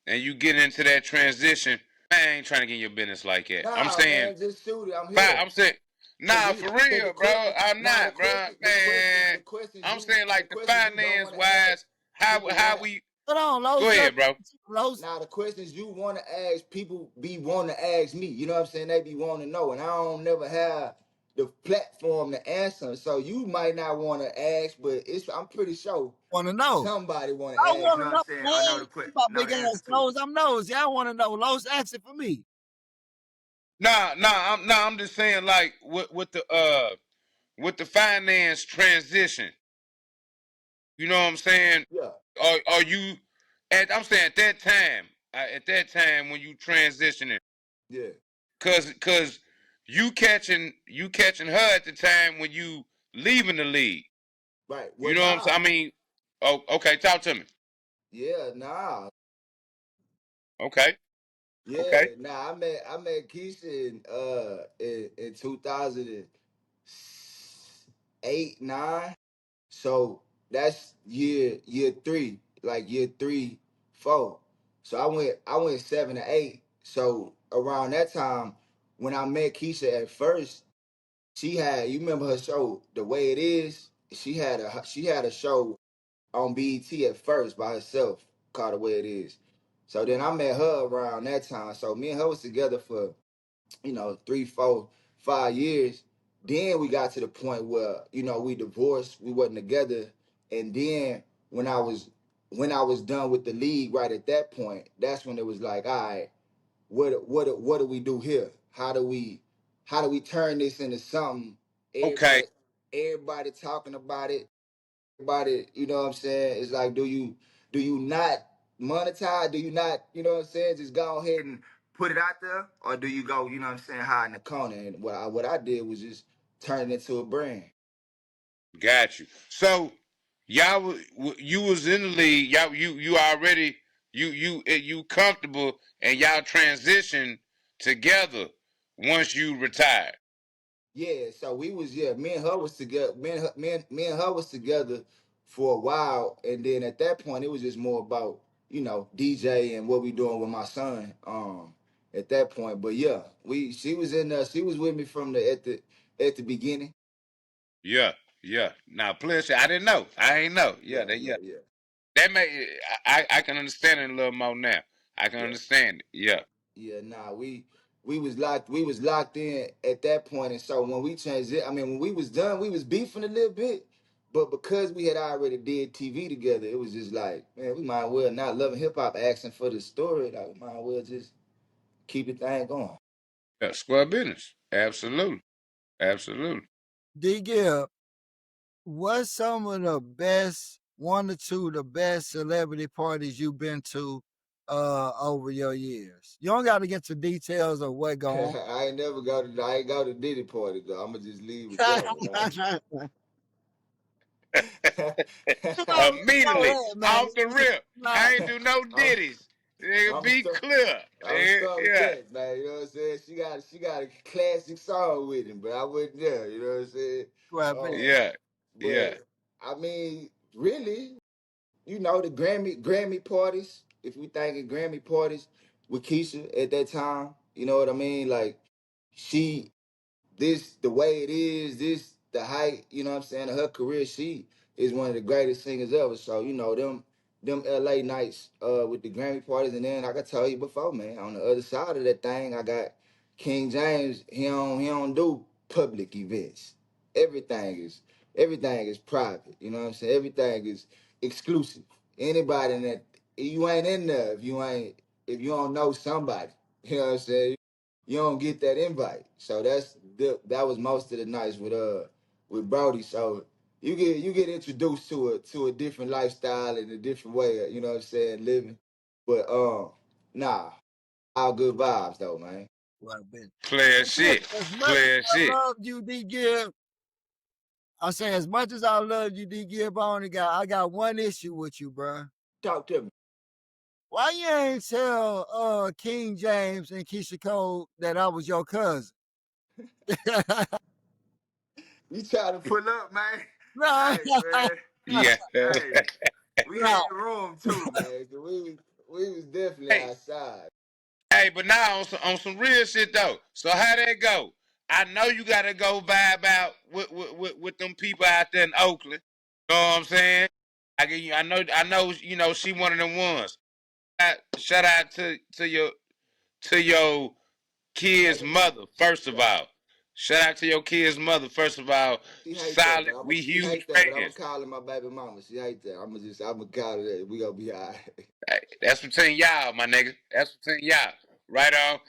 and you get into that transition, I ain't trying to get in your business like that. I'm Nah, saying, man, just shoot it. I'm here. I'm saying, Cause nah, we, for cause the real, bro. question, I'm nah, not, bro. the Man, questions I'm you, saying the like the questions you don't finance want to ask wise, how people. we. Hold on, Go Los. ahead, bro. Los. Now the questions you want to ask people be wanting to ask me. You know what I'm saying? They be wanting to know, and I don't never have the platform to answer. So you might not want to ask, but I'm pretty sure Want to know? somebody want to I ask. You want know to what I'm know, saying? I know man. the question, My know big the answer ass to it. Los. I'm nosy. I want to know. Los, ask it for me. I'm just saying like with the finance transition. You know what I'm saying? Yeah, Are you I'm saying at that time when you transitioning, yeah, cause you catching her at the time when you leaving the league. right. You Well, know what I'm nah, saying? I mean, oh, okay, talk to me. yeah, nah, Okay, yeah, okay, nah. I met Keisha in 2008, 9. So that's year three, like year 3, 4. So I went 7 to 8. So around that time, when I met Keisha at first, she had, you remember her show The Way It Is? She had a show on BET at first by herself called The Way It Is. So then I met her around that time. So me and her was together for 3, 4, 5 years. Then we got to the point where, we divorced, we wasn't together. And then when I was when I was done with the league right at that point, that's when it was like, all right, what do we do here? How do we turn this into something? okay, Everybody talking about it, you know what I'm saying? It's like, do you not monetize? Do you not, what I'm saying, just go ahead and put it out there? Or do you go, what I'm saying, hide in the corner? And what I did was just turn it into a brand. got you. So you was in the league. You already you comfortable and y'all transition together once you retired. Yeah, so we was, me and her was together. Me and her was together for a while, and then at that point, it was just more about DJ and what we doing with my son. At that point, but yeah, she was in there. She was with me from the beginning. Yeah, yeah. Now, plus, I didn't know. I ain't know. Yeah, Yeah, yeah, yeah, that may. I can understand it a little more now. I can yeah. understand it. Yeah. Yeah, nah, we was locked in at that point, and so when we transit, I mean, when we was done, we was beefing a little bit, but because we had already did TV together, it was just like, man, we might as well not loving hip hop, asking for the story, like we might as well just keep the thing going. Yeah, square business. Absolutely. Absolutely. D Gibb, what's some of the best, one or two of the best celebrity parties you've been to over your years? You don't got to get to details of what go I ain't go to Diddy party though. I'm gonna just leave with on. that one. You know, go Immediately ahead, man. off the rip. I ain't do no I'm, ditties. Nigga, I'm be stuck. clear. I'm stuck with Yeah. that, man. You know what I'm saying? She got a classic song with him, but I wasn't there. You know what I'm saying? Well, Uh, Yeah. Yeah. but I mean, really, the Grammy parties. If we thinking Grammy parties with Keisha at that time, you know what I mean? Like she this the way it is, this the height, what I'm saying, of her career, she is one of the greatest singers ever. So, them LA nights with the Grammy parties, and then like I told you before, man, on the other side of that thing, I got King James, he don't do public events. Everything is everything is private, you know what I'm saying? Everything is exclusive. Anybody in that, you ain't in there if you don't know somebody. You know what I'm saying? You don't get that invite. So that was most of the nights with Brody. So you get introduced to a different lifestyle and a different way of, you know what I'm saying, living. But nah, all good vibes though, man. well, Ben. Clear shit. As much as Clear I shit. love you, D Gibb, I say as much as I love you, D Gibb, I got one issue with you, bro. Talk to me. Why you ain't tell King James and Keisha Cole that I was your cousin? You try to pull up, man. No, Hey, man. Yeah. Hey, we had no. the room too, man. 'Cause we was definitely Hey, outside. hey, but now on some real shit though. So how that go? I know you gotta go vibe out with them people out there in Oakland. You know what I'm saying? I know she one of them ones. Shout out to your kid's Baby mama. mother, first of Yeah. all. Shout out to your kid's mother, first of all. She hate that, Solid, but we she huge hate that, but I'm gonna fans. call her my baby mama. She hate that. I'm gonna call her that. We gonna be all right. Hey, that's between y'all, my nigga. That's between y'all. Right on.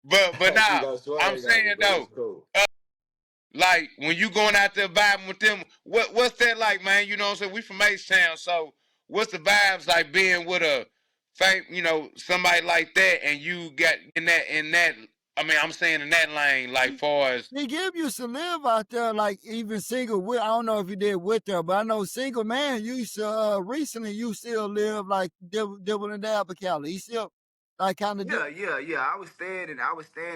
But She now, don't I'm swing on me, saying but it's though, cool. like when you going out there vibing with them, what's that like, man? You know what I'm saying? We from H-Town, so what's the vibes like being with a somebody like that, and you got in that I mean, I'm saying in that lane, like far as He give you to live out there, like even single. I don't know if you did with her, but I know single man. You used to recently. You still live like Dibble and Dab Cali. He still like kind of. Yeah. I was staying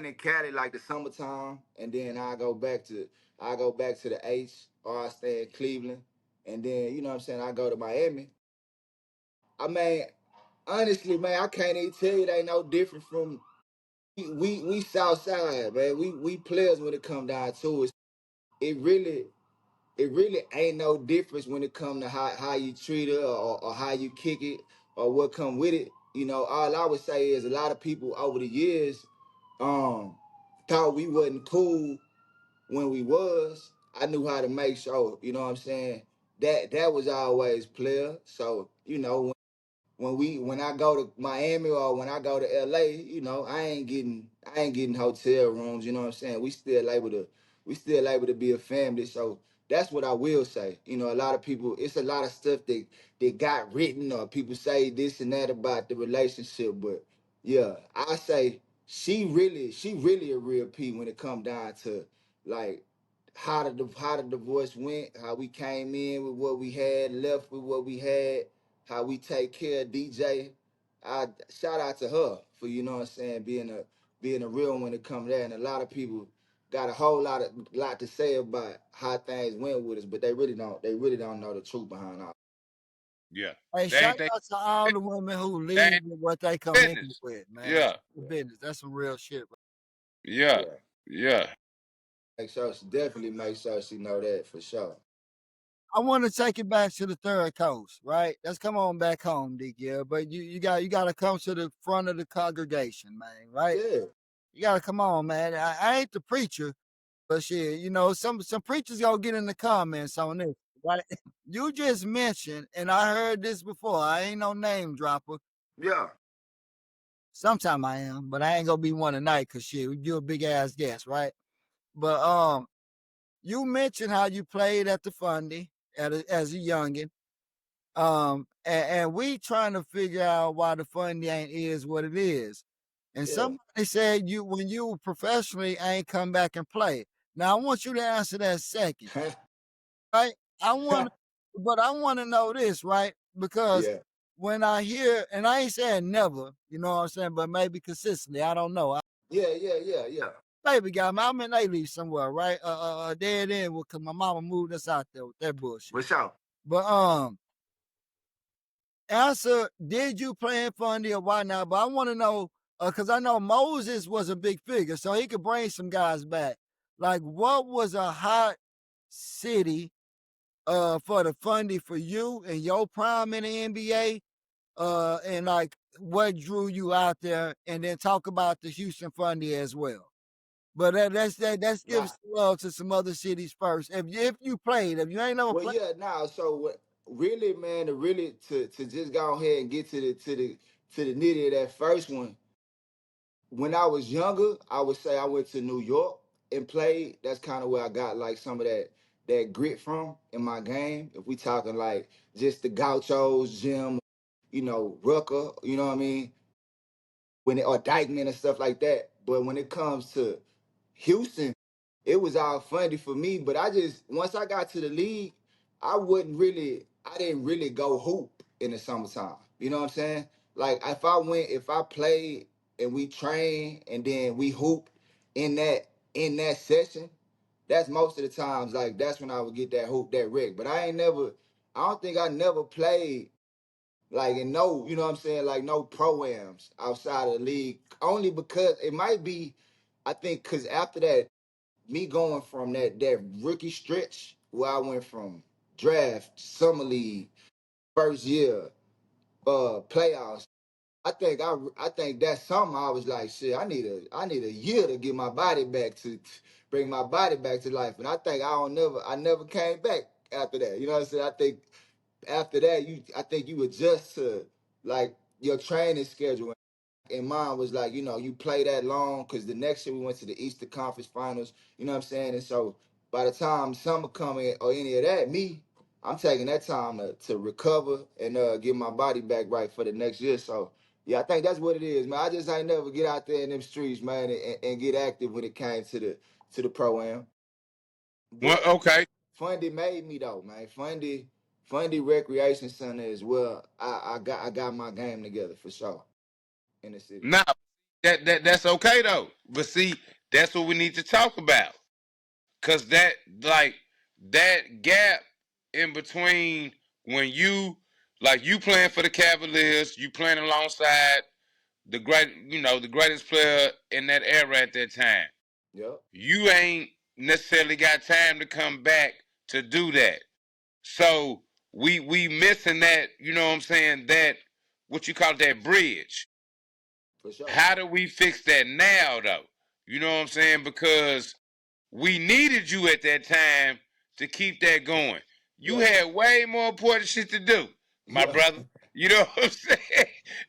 in Cali like the summertime, and then I go back to the H, or I stay in Cleveland, and then you know what I'm saying, I go to Miami. I mean, honestly, man, I can't even tell you they ain't no different from we South Side, man. We players when it come down to it. It really it really ain't no difference when it come to how you treat her, or how you kick it, or what come with it. You know, all I would say is a lot of people over the years um thought we wasn't cool when we was. I knew how to make sure, you know what I'm saying, that was always player. So, when I go to Miami or when I go to LA, I ain't getting hotel rooms, you know what I'm saying? We still able to be a family. So that's what I will say. A lot of people, it's a lot of stuff that got written, or people say this and that about the relationship, but yeah, I say she really a real P when it come down to like how the divorce went, how we came in with what we had, left with what we had, how we take care of DJ. I shout out to her for, what I'm saying, being a real one when it comes to that. And a lot of people got a whole lot to say about how things went with us, but they really don't know the truth behind all. yeah, Hey, they shout ain't they out to all the women who they leave ain't with what they come in business. with, man. Yeah, Yeah, Business. That's some real shit. yeah, yeah. yeah, Definitely make sure she know that for sure. I want to take it back to the third coast, right? Let's come on back home, DK. But you got to come to the front of the congregation, man, right? Yeah. You got to come on, man. I ain't the preacher, but shit, some preachers gonna get in the comments on this, right? You just mentioned, and I heard this before. I ain't no name dropper. Yeah. Sometime I am, but I ain't gonna be one tonight, cause shit, you a big ass guest, right? But you mentioned how you played at the Fundy as a youngin. And we trying to figure out why the Fundy ain't is what it is. And Yeah. somebody said you when you professionally ain't come back and play. Now I want you to answer that second, right? I want, but I want to know this, right? Because Yeah. when I hear, and I ain't saying never, you know what I'm saying, but maybe consistently, I don't know. Yeah. Baby got me. I'm in A League somewhere, right? Dead end because my mama moved us out there with that bullshit. For sure. But answer, did you play in Fundy or why not? But I want to know, because I know Moses was a big figure, so he could bring some guys back. Like, what was a hot city for the Fundy for you and your prime in the NBA? And like what drew you out there, and then talk about the Houston Fundy as well. But let's give Nah. some love to some other cities first. If you played, if you ain't never Well, played, yeah, now, so what really, man, to just go ahead and get to the nitty of that first one. When I was younger, I would say I went to New York and played. That's kind of where I got like some of that grit from in my game. If we talking like just the Gauchos, Jim, Rucker, you know what I mean? Or Dykeman and stuff like that. But when it comes to Houston, it was all funny for me. But once I got to the league, I wasn't really. I didn't really go hoop in the summertime. You know what I'm saying? Like if I played and we train and then we hoop in that session, that's most of the times like that's when I would get that hoop that wreck. But I don't think I never played like in no, you know what I'm saying, like no pro-ams outside of the league. Only because it might be, I think, because after that, me going from that rookie stretch where I went from draft, summer league, first year, playoffs. I think that's something I was like, shit, I need a year to get my body back to bring my body back to life. And I think I never came back after that. You know what I'm saying? I think after that I think you adjust to like your training schedule. And mine was like, you know, you play that long because the next year we went to the Eastern Conference Finals. You know what I'm saying? And so by the time summer coming or any of that, I'm taking that time to recover and get my body back right for the next year. So yeah, I think that's what it is, man. I just ain't never get out there in them streets, man, and get active when it came to the pro am. Well, But okay. Fundy made me though, man. Fundy Recreation Center as well. I got my game together for sure in the city. Now that's okay though. But see, that's what we need to talk about. Cause that like that gap in between when you playing for the Cavaliers, you playing alongside the greatest player in that era at that time. Yep, You ain't necessarily got time to come back to do that. So we missing that, you know what I'm saying, that what you call that bridge. for sure. How do we fix that now though? You know what I'm saying? Because we needed you at that time to keep that going. You Yeah, had way more important shit to do, my yeah. brother. You know what I'm saying?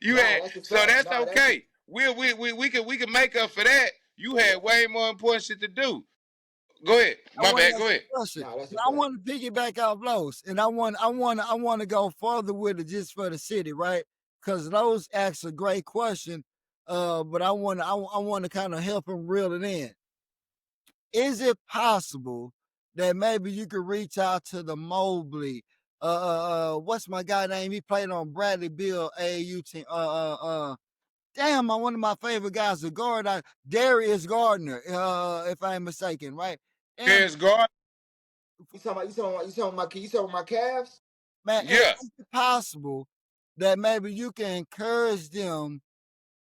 You Nah, had that's a so fact. that's Nah, that's a okay. We can make up for that. You yeah. had way more important shit to do. Go ahead. I My want to bad. Go ask you ahead. a question. Nah, that's a I fact. want to piggyback off Lowe's, and I want to go further with it just for the city, right? Because Lowe's asks a great question, but I want to kind of help him reel it in. Is it possible that maybe you could reach out to the Mobley? What's my guy name? He played on Bradley Bill AAU team. Damn, one of my favorite guys, the guard, Darius Gardner, if I am mistaken, right? Damn, There's God. You talking about my calves? man, Yeah. is it possible that maybe you can encourage them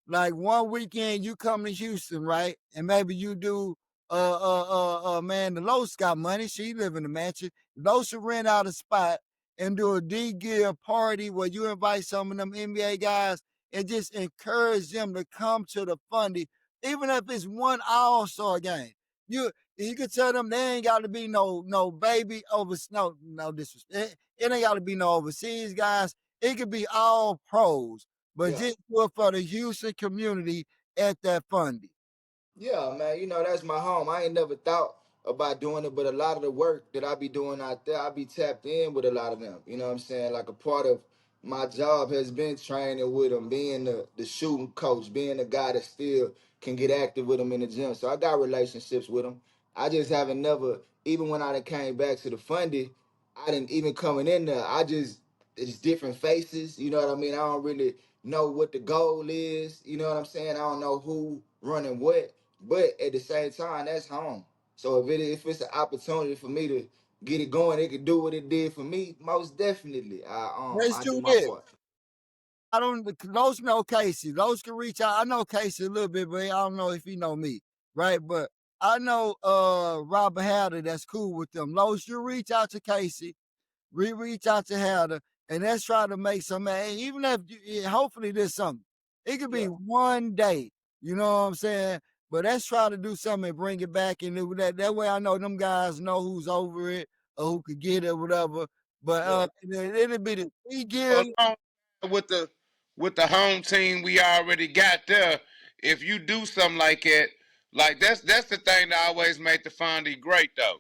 like one weekend you come to Houston, right? And maybe you do man, the Los got money. She live in the mansion. Los should rent out a spot and do a D-gear party where you invite some of them NBA guys and just encourage them to come to the fundy, even if it's one all-star game. You can tell them they ain't got to be no baby over no disrespect. It ain't got to be no overseas guys. It could be all pros, but Yeah. just do it for the Houston community at that funding. Yeah, man, you know, that's my home. I ain't never thought about doing it, but a lot of the work that I be doing out there, I be tapped in with a lot of them. You know what I'm saying? Like a part of my job has been training with them, being the shooting coach, being the guy that still can get active with them in the gym. So I got relationships with them. I just haven't never, even when I done came back to the funding, I didn't even coming in there. It's different faces. You know what I mean? I don't really know what the goal is. You know what I'm saying? I don't know who running what. But at the same time, that's home. So if it's an opportunity for me to get it going, it could do what it did for me. Most definitely, Let's I do do my this. part. I don't. Those know Casey. Those can reach out. I know Casey a little bit, but I don't know if he know me, right? But I know Robert Hatter. That's cool with them. Los, you reach out to Casey. We reach out to Hatter, and let's try to make some. Even if hopefully there's something. It could be Yeah, one day. You know what I'm saying? But let's try to do something and bring it back and do that. That way, I know them guys know who's over it or who could get it, or whatever. But yeah, it'll be the three gear. Along with the home team we already got there, if you do something like that, like that's the thing that always made the Fondy great though.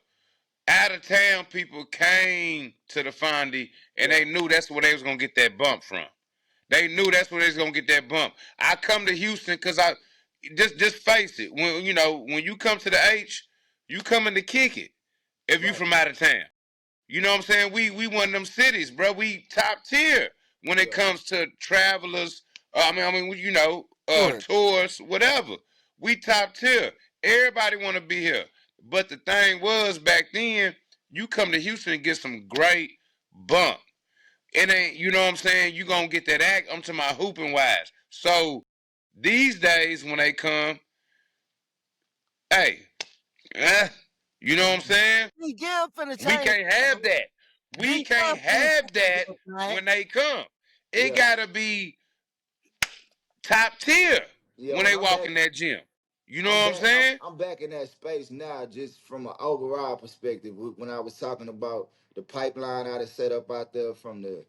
Out of town people came to the Fondy and yeah, they knew that's where they was gonna get that bump from. They knew that's where they was gonna get that bump. I come to Houston because I just face it. When you come to the H, you coming to kick it if you right. from out of town. You know what I'm saying? We one of them cities, bro. We top tier when it Yeah, comes to travelers. Sure. Tours, whatever. We top tier. Everybody want to be here. But the thing was back then, you come to Houston and get some great bump. It ain't, you know what I'm saying? You gonna get that act. I'm to my hooping wise. So these days when they come, hey, eh, you know what I'm saying? D Gibb finna We change. can't have that. We D can't Gibb finna have change that that, man. when they come. It yeah, gotta be top tier yeah. when When they I'm walk back, in that gym. You know I'm what I'm back. I'm, saying? I'm back in that space now, just from an overall perspective. When I was talking about the pipeline I had set up out there from the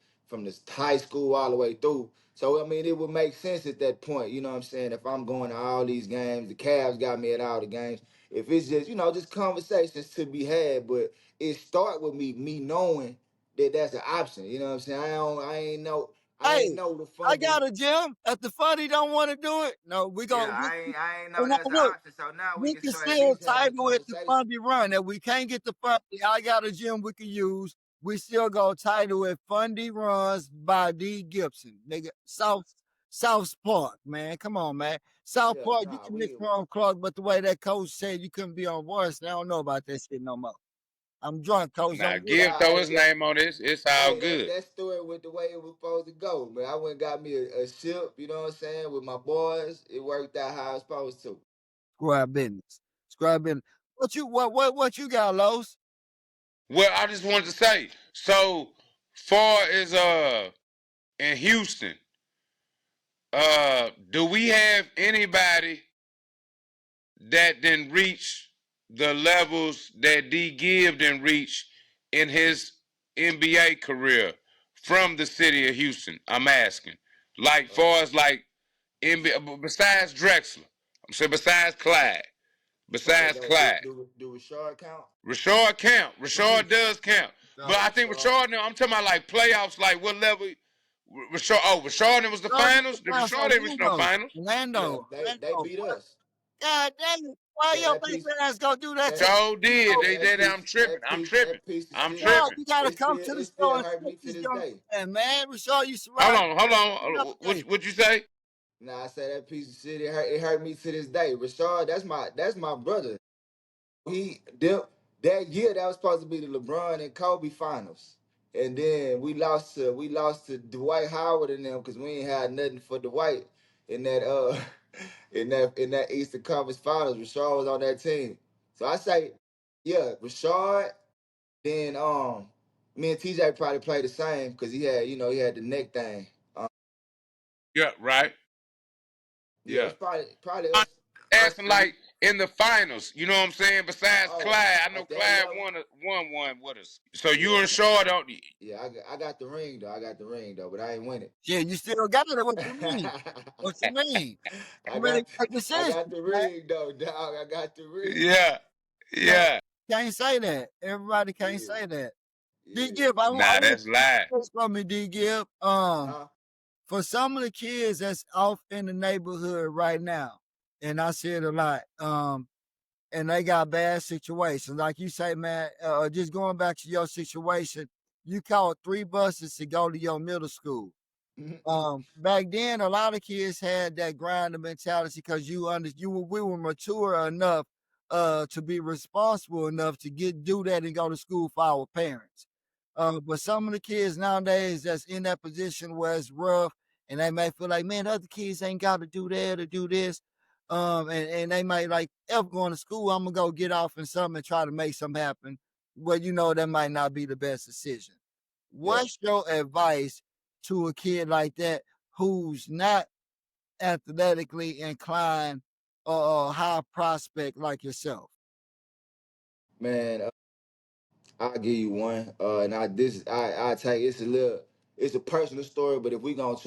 high school all the way through. So I mean, it would make sense at that point. You know what I'm saying? If I'm going to all these games, the Cavs got me at all the games. If it's just just conversations to be had, but it start with me knowing that that's an option. You know what I'm saying? I ain't Hey, know the I funding. got a gym. If the funny don't want to do it, no, we Yeah, go. I ain't know And now that's an look, option. So now we we can can start at still least having the title it the conversation. Fundy Run. If we can't get the Fundy, I got a gym we can use. We still go title it Fundy Runs by D Gibson. Nigga, South Park, man. Come on, man. South Yeah, Park, you nah, can mix wrong Clark, but the way that coach said you couldn't be on voice, I don't know about that shit no more. I'm drunk, coach. Now Don't do that. give nah. throw his name on this. It's all Hey, good. that story with the way it was supposed to go, man. I went and got me a ship. You know what I'm saying? With my boys, it worked out how it's supposed to. Square business. Square business. What you got, Los? Well, I just wanted to say, so far as in Houston, do we have anybody that didn't reach the levels that D Give didn't reach in his NBA career from the city of Houston? I'm asking. Like Uh, far as like NBA, besides Drexler, I'm saying besides Clyde, okay, besides though, do Clyde. do do Rashard count? Rashard count. Rashard does count. But I think Rashard. Rashard now, I'm talking about like playoffs, like what level Rashard was the Started to finals? The pass Rashard didn't reach no Orlando. finals. Yeah, Orlando. they Orlando. beat us. God damn it. Why Yeah, your that baby piece ass go do that that to Sure did. the They that did. I'm piece tripping. that I'm piece tripping. that piece is I'm still Rashard, tripping. you gotta come to the it store still and hurt sit me to this this young day. man, man. Rashard used to Hold ride on, hold the on. other day. What you say? Nah, I said that piece of shit. It hurt me to this day. Rashard, that's my brother. He that year that was supposed to be the LeBron and Kobe finals, and then we lost to Dwight Howard and them because we ain't had nothing for Dwight in that in that Eastern Conference Finals. Rashard was on that team, so I say, yeah, Rashard. Then me and TJ probably played the same because he had the neck thing. Yeah, right. Yeah, Yeah. it's probably I'm us asking three. like in the finals. You know what I'm saying? Besides Oh, Clyde, I know at that Clyde level. won one with us. So you Yeah, and Shaw don't. yeah, I got the ring though. I got the ring though, but I ain't win it. Yeah, you still got it. What you mean? What you mean? I You ready got to make I decisions, got the man. ring though, dog. I got the ring. Yeah, Can't, yeah. can't say that. Everybody can't Yeah, say that. D yeah. Gibb, I Nah, want that's lie. this from me, D Gibb. Huh? For some of the kids that's off in the neighborhood right now, and I see it a lot, and they got bad situations. Like you say, man, just going back to your situation, you caught 3 buses to go to your middle school. Back then, a lot of kids had that grinder mentality because we were mature enough to be responsible enough to do that and go to school for our parents. But some of the kids nowadays that's in that position where it's rough and they may feel like, man, other kids ain't got to do that or do this. And they might like, F going to school, I'm gonna go get off in something and try to make something happen. Well, that might not be the best decision. Yeah, What's your advice to a kid like that who's not athletically inclined or high prospect like yourself? man. I'll give you one. And I take it's a personal story, but if we gonna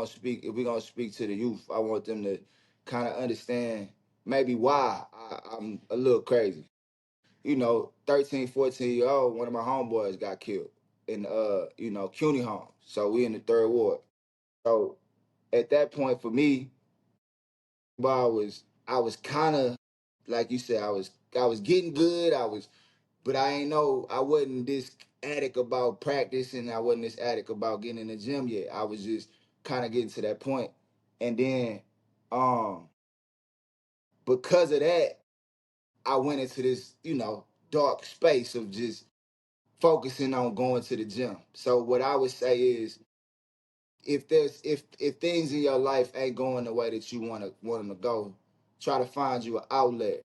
speak to the youth, I want them to kind of understand maybe why I'm a little crazy. 13, 14 year old, one of my homeboys got killed in CUNY home. So we in the third ward. So at that point for me, but I was kind of like you said, I was getting good. But I ain't know I wasn't this. addict about practice, and I wasn't this addict about getting in the gym yet. I was just kind of getting to that point. And then um because of that, I went into this, dark space of just focusing on going to the gym. So what I would say is, if things in your life ain't going the way that you want them to go, try to find you an outlet.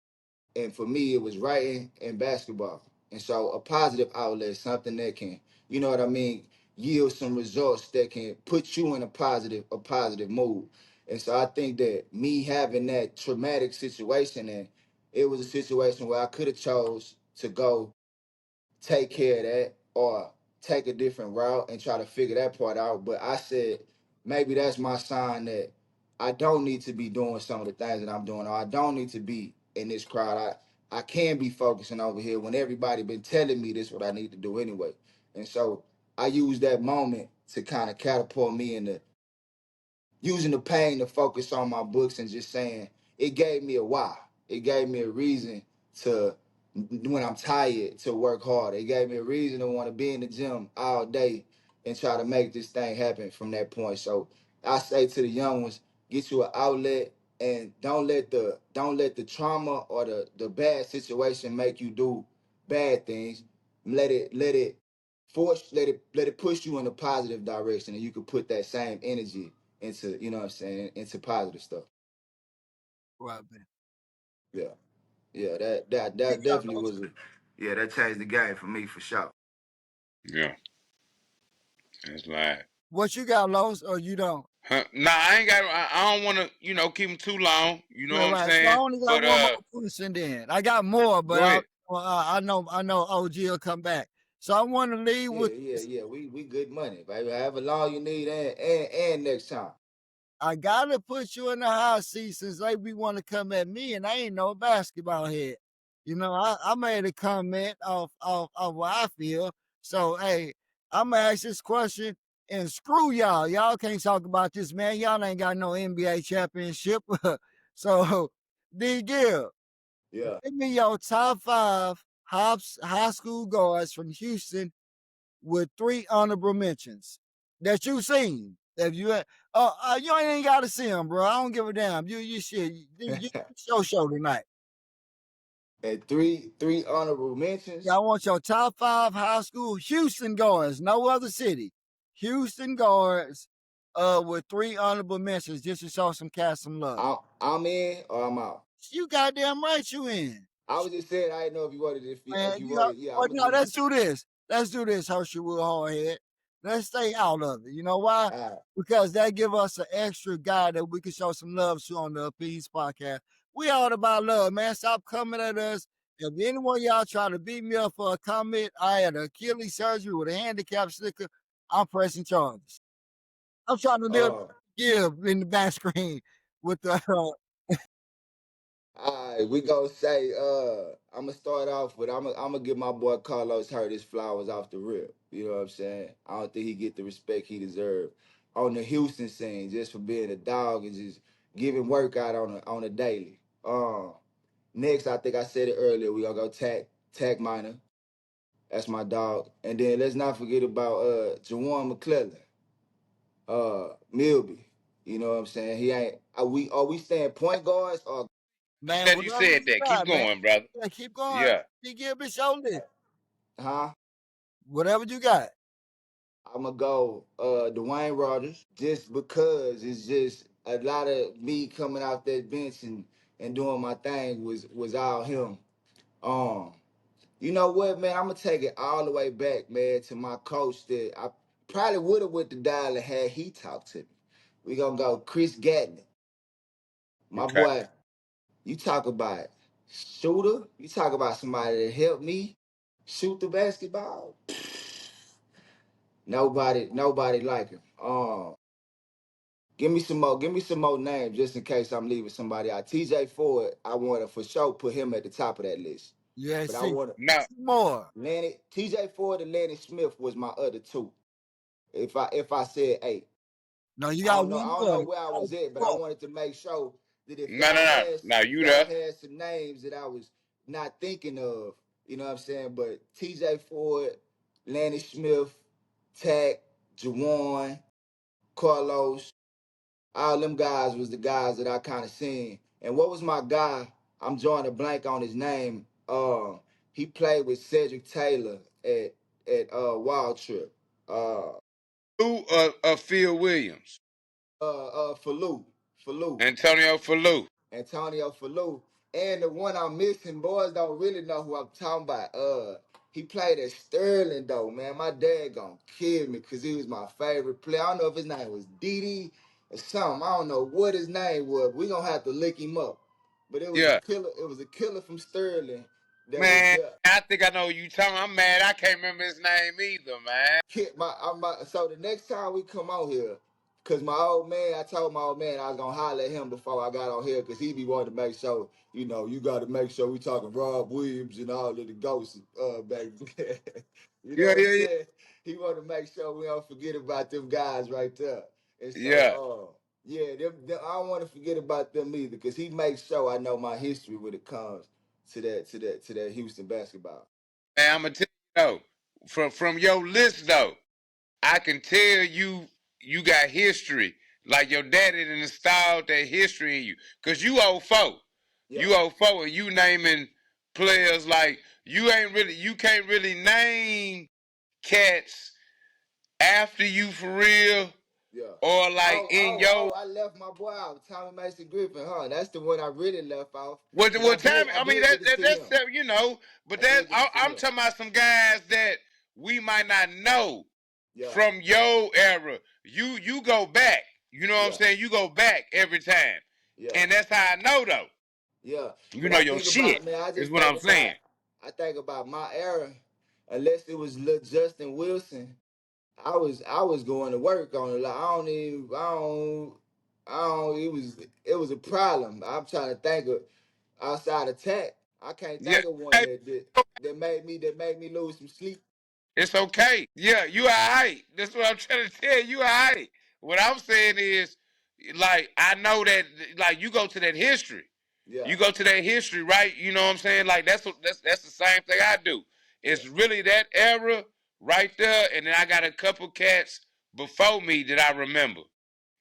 And for me, it was writing and basketball. And so a positive outlet, something that can, you know what I mean, yield some results that can put you in a positive mood. And so I think that me having that traumatic situation, and it was a situation where I could have chose to go take care of that or take a different route and try to figure that part out. But I said, maybe that's my sign that I don't need to be doing some of the things that I'm doing, or I don't need to be in this crowd. I can be focusing over here when everybody been telling me this what I need to do anyway. And so I use that moment to kind of catapult me into using the pain to focus on my books and just saying it gave me a why. It gave me a reason to, when I'm tired, to work hard. It gave me a reason to want to be in the gym all day and try to make this thing happen from that point. So I say to the young ones, get you an outlet, and don't let the trauma or the bad situation make you do bad things. Let it push you in a positive direction, and you can put that same energy into, what I'm saying, into positive stuff. Right, man. Yeah. Yeah, that definitely was yeah, that changed the game for me for sure. Yeah, that's like. What you got, Los, or you don't? Huh? Nah, I ain't got. I don't want to, keep them too long. You know Right, what I'm right. So I saying? only got But one more question then. I got more, but go ahead. I know OG will come back. So I want to leave Yeah, with yeah, this. yeah. We good money, baby. However long you need, and next time. I gotta put you in the hot seat since they be want to come at me, and I ain't no basketball head. I made a comment of what I feel. So hey, I'm gonna ask this question and screw y'all. Y'all can't talk about this, man. Y'all ain't got no NBA championship. So D Gill, Yeah. give me your top five high school guards from Houston with three honorable mentions that you seen. If you you ain't got to see them, bro. I don't give a damn. You shit. You show tonight. And three honorable Yeah, I mentions. want your top five high school Houston guards, no other city. Houston guards, with three honorable mentions, just to show some cats some love. I'm in or I'm out. You goddamn right you in. I was just saying I didn't know if you wanted Man, if you you got, wanted. Yeah, well, I'm gonna no, just. let's do this. Let's do this, Herschel Hardhead. Let's stay out of it. You know why? Uh, Because that give us an extra guy that we can show some love to on the Peace Podcast. We all about love, man. Stop coming at us. If anyone of y'all try to beat me up for a comment, I had Achilles surgery with a handicap sticker. I'm pressing charges. I'm trying to live uh, give in the back screen with the all right, we gonna say I'm gonna start off with I'm gonna give my boy Carlos Hurt his flowers off the rip. You know what I'm saying? I don't think he get the respect he deserve on the Houston scene just for being a dog and just giving work out on a daily. Next, I think I said it earlier. We gonna go tag minor. That's my dog. And then let's not forget about Jawan McClellan, Milby. You know what I'm saying? He ain't. Are we staying point guards or man, Glad you whatever said you that. Keep got, man. going, brother. Yeah, keep going. Yeah. You give it your list. huh? Whatever you got. I'm gonna go Dwayne Rogers just because it's just a lot of me coming off that bench and doing my thing was all him. Um, you know what, man? I'm gonna take it all the way back, man, to my coach that I probably would have went to dial had he talked to me. We gonna go Chris Gatton, my Okay. boy. You talk about shooter. You talk about somebody that helped me shoot the basketball. Nobody like him. Give me some more names just in case I'm leaving somebody out. TJ Ford, I want to for sure put him at the top of that list. Yeah, But I see. want to Now, Two more. Lenny TJ Ford and Lenny Smith was my other two. If I said eight. No, you I got don't know. I one don't know more. where I was at, but I Four. wanted to make sure that if no, no, y'all no. had Now if you y'all there. had some names that I was not thinking of, you know what I'm saying? But TJ Ford, Lanny Smith, Tack, Jawan, Carlos. All them guys was the guys that I kind of seen. And what was my guy? I'm drawing a blank on his name. He played with Cedric Taylor at Wild Trip. Who Phil Williams? Falou. Falou. Antonio Falou. Antonio Falou. And the one I'm missing, boys don't really know who I'm talking about. He played at Sterling though, man. My dad gonna kill me because he was my favorite player. I don't know if his name was Didi or something. I don't know what his name was. We gonna have to look him up. But it was a Yeah. killer. It was a killer from Sterling that was Man, there. I think I know who you talking. I'm mad. I can't remember his name either, man. So the next time we come on here, cause my old man, I told my old man I was gonna holler at him before I got on here, cause he be wanting to make sure, you got to make sure we talking Rob Williams and all of the ghosts, back then. You know Yeah, what I'm yeah, yeah. saying? He want to make sure we don't forget about them guys right there. And Yeah. so, yeah, I don't want to forget about them either, cause he makes sure I know my history when it comes to that Houston basketball. Man, I'm gonna tell you though, from your list though, I can tell you got history. Like your daddy done installed that history in you. Cause you old folk. Yeah, You old folk and you naming players like you can't really name cats after you for real yeah. or like in your I left my boy out, Tommy Mason Griffin, huh? That's the one I really left off. Cause what time I I mean did get to see that's him. but I did get to see I'm him. talking about some guys that we might not know Yeah, from your era. You go back. You know what I'm yeah, saying? You go back every time. yeah, And that's how I know though. yeah. You But know I your think shit about, man, is what I'm saying. I think about my era, unless it was little Justin Wilson, I was going to work on it. Like it was a problem. I'm trying to think of outside attack. I can't Yeah. think of one Hey, that made me lose some sleep. it's okay. Yeah, you alright. That's what I'm trying to tell you. Alright. What I'm saying is, like, I know that, like, you go to that history. Yeah, You go to that history, right? You know what I'm saying? Like, that's the same thing I do. yeah. It's really that era right there, and then I got a couple cats before me that I remember.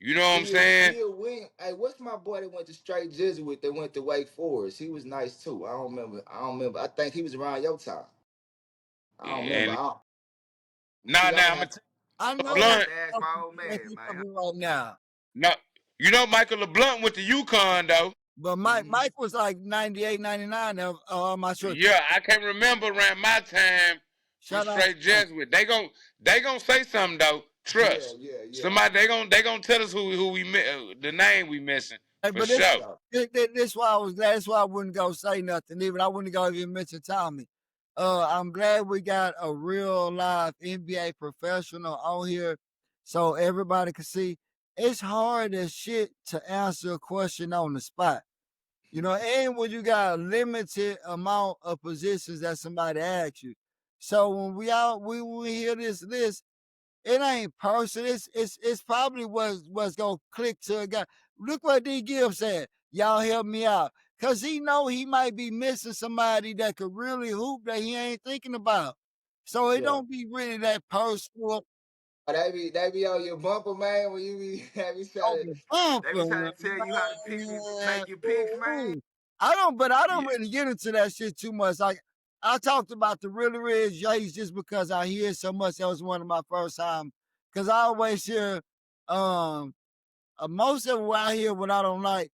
You know what I'm saying? Phil Williams. Hey, what's my boy that went to straight Jesuit that went to Wake Forest? He was nice too. I don't remember. I think he was around your time. I don't remember. And See, now, I'm now gonna I'm gonna have tell I you, I'm know gonna have Blunt. to ask what my old man, he's man. talking right now. No, you know Michael LeBlunt went to UConn though. But Mm-hmm. Mike was like 98, 99. I'm not sure. Yeah, I can't remember around my time from Shout out to straight Mike. Jesuit. They gon' say something though. Yeah, Trust yeah, yeah. somebody. They gon' tell us who the name we missing Hey, for but this, sure. Yeah. this why I was glad. That's why I wouldn't go say nothing. Even I wouldn't go even mention Tommy. I'm glad we got a real live NBA professional on here, so everybody can see. It's hard as shit to answer a question on the spot. And when you got a limited amount of positions that somebody asks you. So when we hear this list, it ain't personal. It's probably what's gonna click to a guy. Look what D Gibbs said. Y'all help me out. Cause he know he might be missing somebody that could really hoop that he ain't thinking about. So it Yeah. don't be really that personal Oh, they be on your bumper, man, when you be they be trying on to the they be bumper, trying to tell you how to pick your man. make your picks, man. Ooh. I don't Yeah, really get into that shit too much. Like I talked about the really red Jays just because I hear so much. That was one of my first time. Cause I always hear um most of what I hear what I don't like,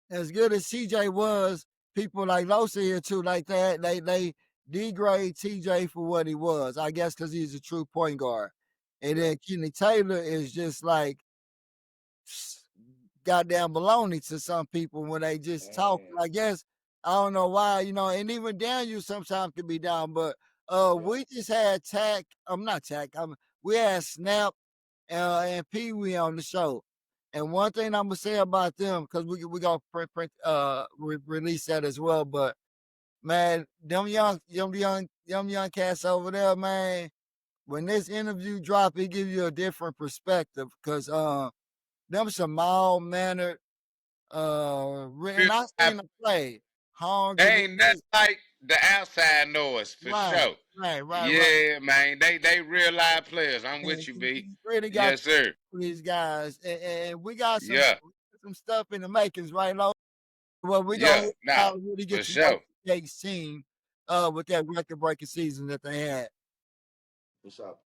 as good as CJ was, people like Losa here too, like that, they degrade TJ for what he was. I guess because he's a true point guard. And Yeah, then Kenny Taylor is just like goddamn baloney to some people when they just talk. man. I guess I don't know why, and even Daniel sometimes can be down, but Yeah, we just had Tack, I'm not Tack, we had Snap and Pee Wee on the show. And one thing I'm gonna say about them, because we gonna release that as well. But man, them young cats over there, man. When this interview drop, it gives you a different perspective. Cause them some mild mannered, real and I life, seen them play. hungry. They ain't nothing like the outside noise for Right, sure. right. Yeah, man. They real live players. I'm And with you, B. he really got Yes, sir. these guys, and we got Yeah, some stuff in the makings, right, Lo? Well, we gonna yeah. let Nah, y'all really for get to know sure. the Jake's team, with that record-breaking season that they had. What's up?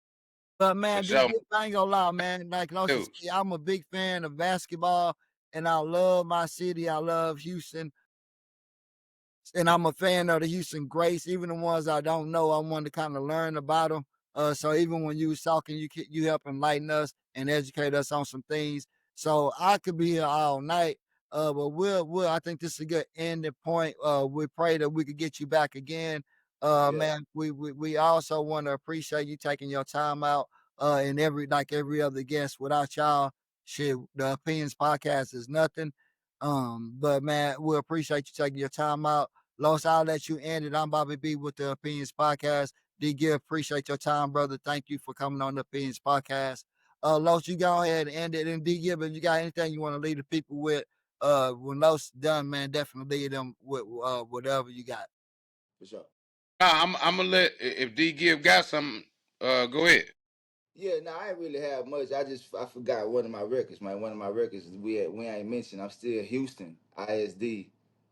But For man, sure. I ain't gonna lie, man. Like Lo said, Dude. I'm a big fan of basketball, and I love my city. I love Houston. And I'm a fan of the Houston Grace. Even the ones I don't know, I want to kind of learn about them. So even when you was talking, you help enlighten us and educate us on some things. So I could be here all night. But we'll I think this is a good ending point. We pray that we could get you back again. Yeah, Man, we also want to appreciate you taking your time out. And every other guest, without y'all, shit, the Opinions Podcast is nothing. But man, we appreciate you taking your time out. Los, I'll let you end it. I'm Bobby B with the Opinions Podcast. D Gill, appreciate your time, brother. Thank you for coming on the Opinions Podcast. Los, you go ahead and end it. And D Gill, if you got anything you want to leave the people with, when Los done, man, definitely leave them with whatever you got. for sure. Nah, I'm gonna let if D Give got some, go ahead. Yeah, no, I ain't really have much. I forgot one of my records, man. One of my records we ain't mentioned. I'm still Houston ISD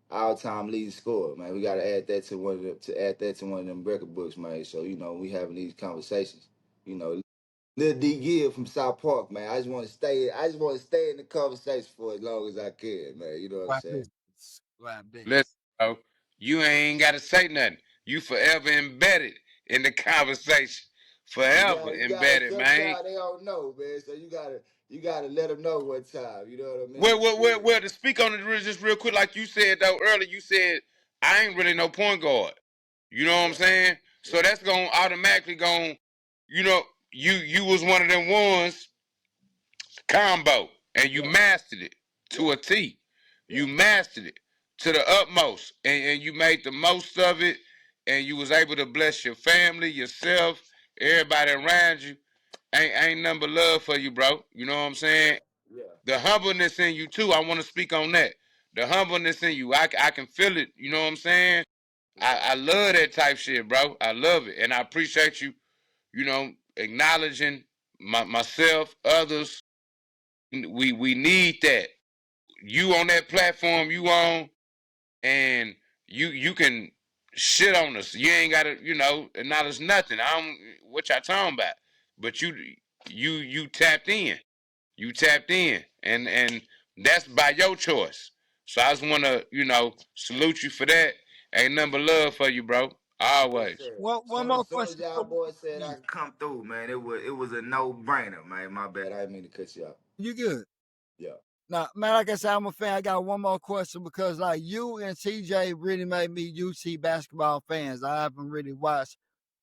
all time leading scorer, man. We gotta add that to one of them record books, man. So we having these conversations. You know, Lil D Gill from South Park, man. I just want to stay in the conversation for as long as I can, man. You know what I'm Right saying? business. Right Listen, business. bro. You ain't gotta say nothing. You forever embedded in the conversation. Forever You gotta. embedded, man. Sometimes they don't know, man. So you gotta let them know one time. You know what I Well, mean? well, well, well, to speak on it just real quick, like you said though earlier, you said I ain't really no point guard. You know what I'm Yeah, saying? So yeah, that's gonna automatically you know, you was one of them ones combo, and you yeah, mastered it yeah, to a T. yeah. You mastered it to the utmost, and you made the most of it, and you was able to bless your family, yourself, everybody around you. Ain't nothing but love for you, bro. You know what I'm saying? Yeah, yeah, The humbleness in you too. I want to speak on that. The humbleness in you, I can feel it. You know what I'm saying? for I sure. love that type shit, bro. I love it, and I appreciate you. You know, acknowledging myself, others. We need that. You on that platform you on, and you can shit on us. You ain't gotta, acknowledge nothing. I don't what y'all talking about. But you tapped in. You tapped in. And that's by your choice. So I just wanna, salute you for that. Ain't nothing but love for you, bro. Yes, Always. sir. One Soon, more soon as question y'all for boys said I you. could come through, man, it was a no brainer, man. My bad, I didn't mean to cut you off. You good? Yeah, Now, man, like I said, I'm a fan. I got one more question because, like, you and TJ really made me UT basketball fans. I haven't really watched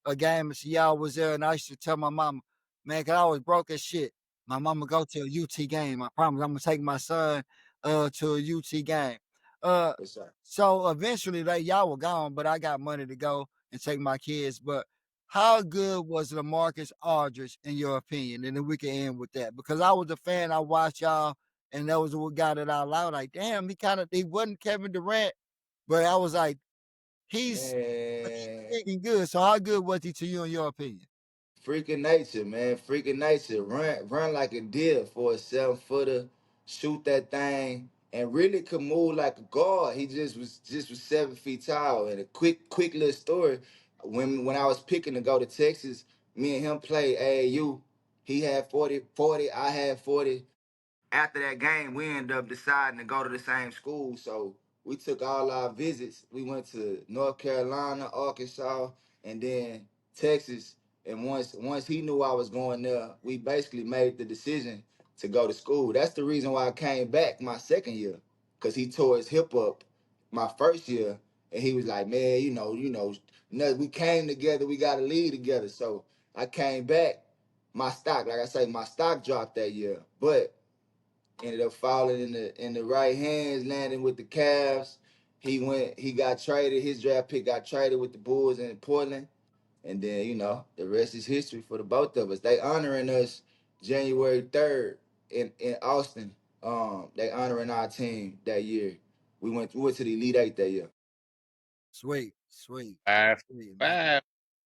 a game and see y'all was there, and I used to tell my mama, man, 'cause I was broke as shit. My mama go to a UT game. I promise I'm gonna take my son to a UT game. Uh for sure. so eventually y'all were gone, but I got money to go and take my kids. But how good was LaMarcus Aldridge in your opinion? And then we can end with that. Because I was a fan, I watched y'all, and that was what got it out loud. Like, damn, he wasn't Kevin Durant, but I was like, he's Man, freaking good. So how good was he to you in your opinion? freaking nature, man. Freaking nature. Run like a deer for a 7 footer. Shoot that thing. And really could move like a guard. He just was 7 feet tall. And a quick little story. When I was picking to go to Texas, me and him played AAU. He had 40, I had 40. After that game, we ended up deciding to go to the same school. So we took all our visits. We went to North Carolina, Arkansas, and then Texas. And once he knew I was going there, we basically made the decision to go to school. That's the reason why I came back my second year, because he tore his hip up my first year, and he was like, man, no, we came together. We got to lead together. So I came back. My stock, like I say, my stock dropped that year, but ended up falling in the right hands, landing with the Cavs. He got traded. His draft pick got traded with the Bulls in Portland, and then the rest is history for the both of us. They honoring us January 3rd in Austin. They honoring our team that year. We went to the Elite Eight that year. Sweet, sweet, Five, sweet, man. five.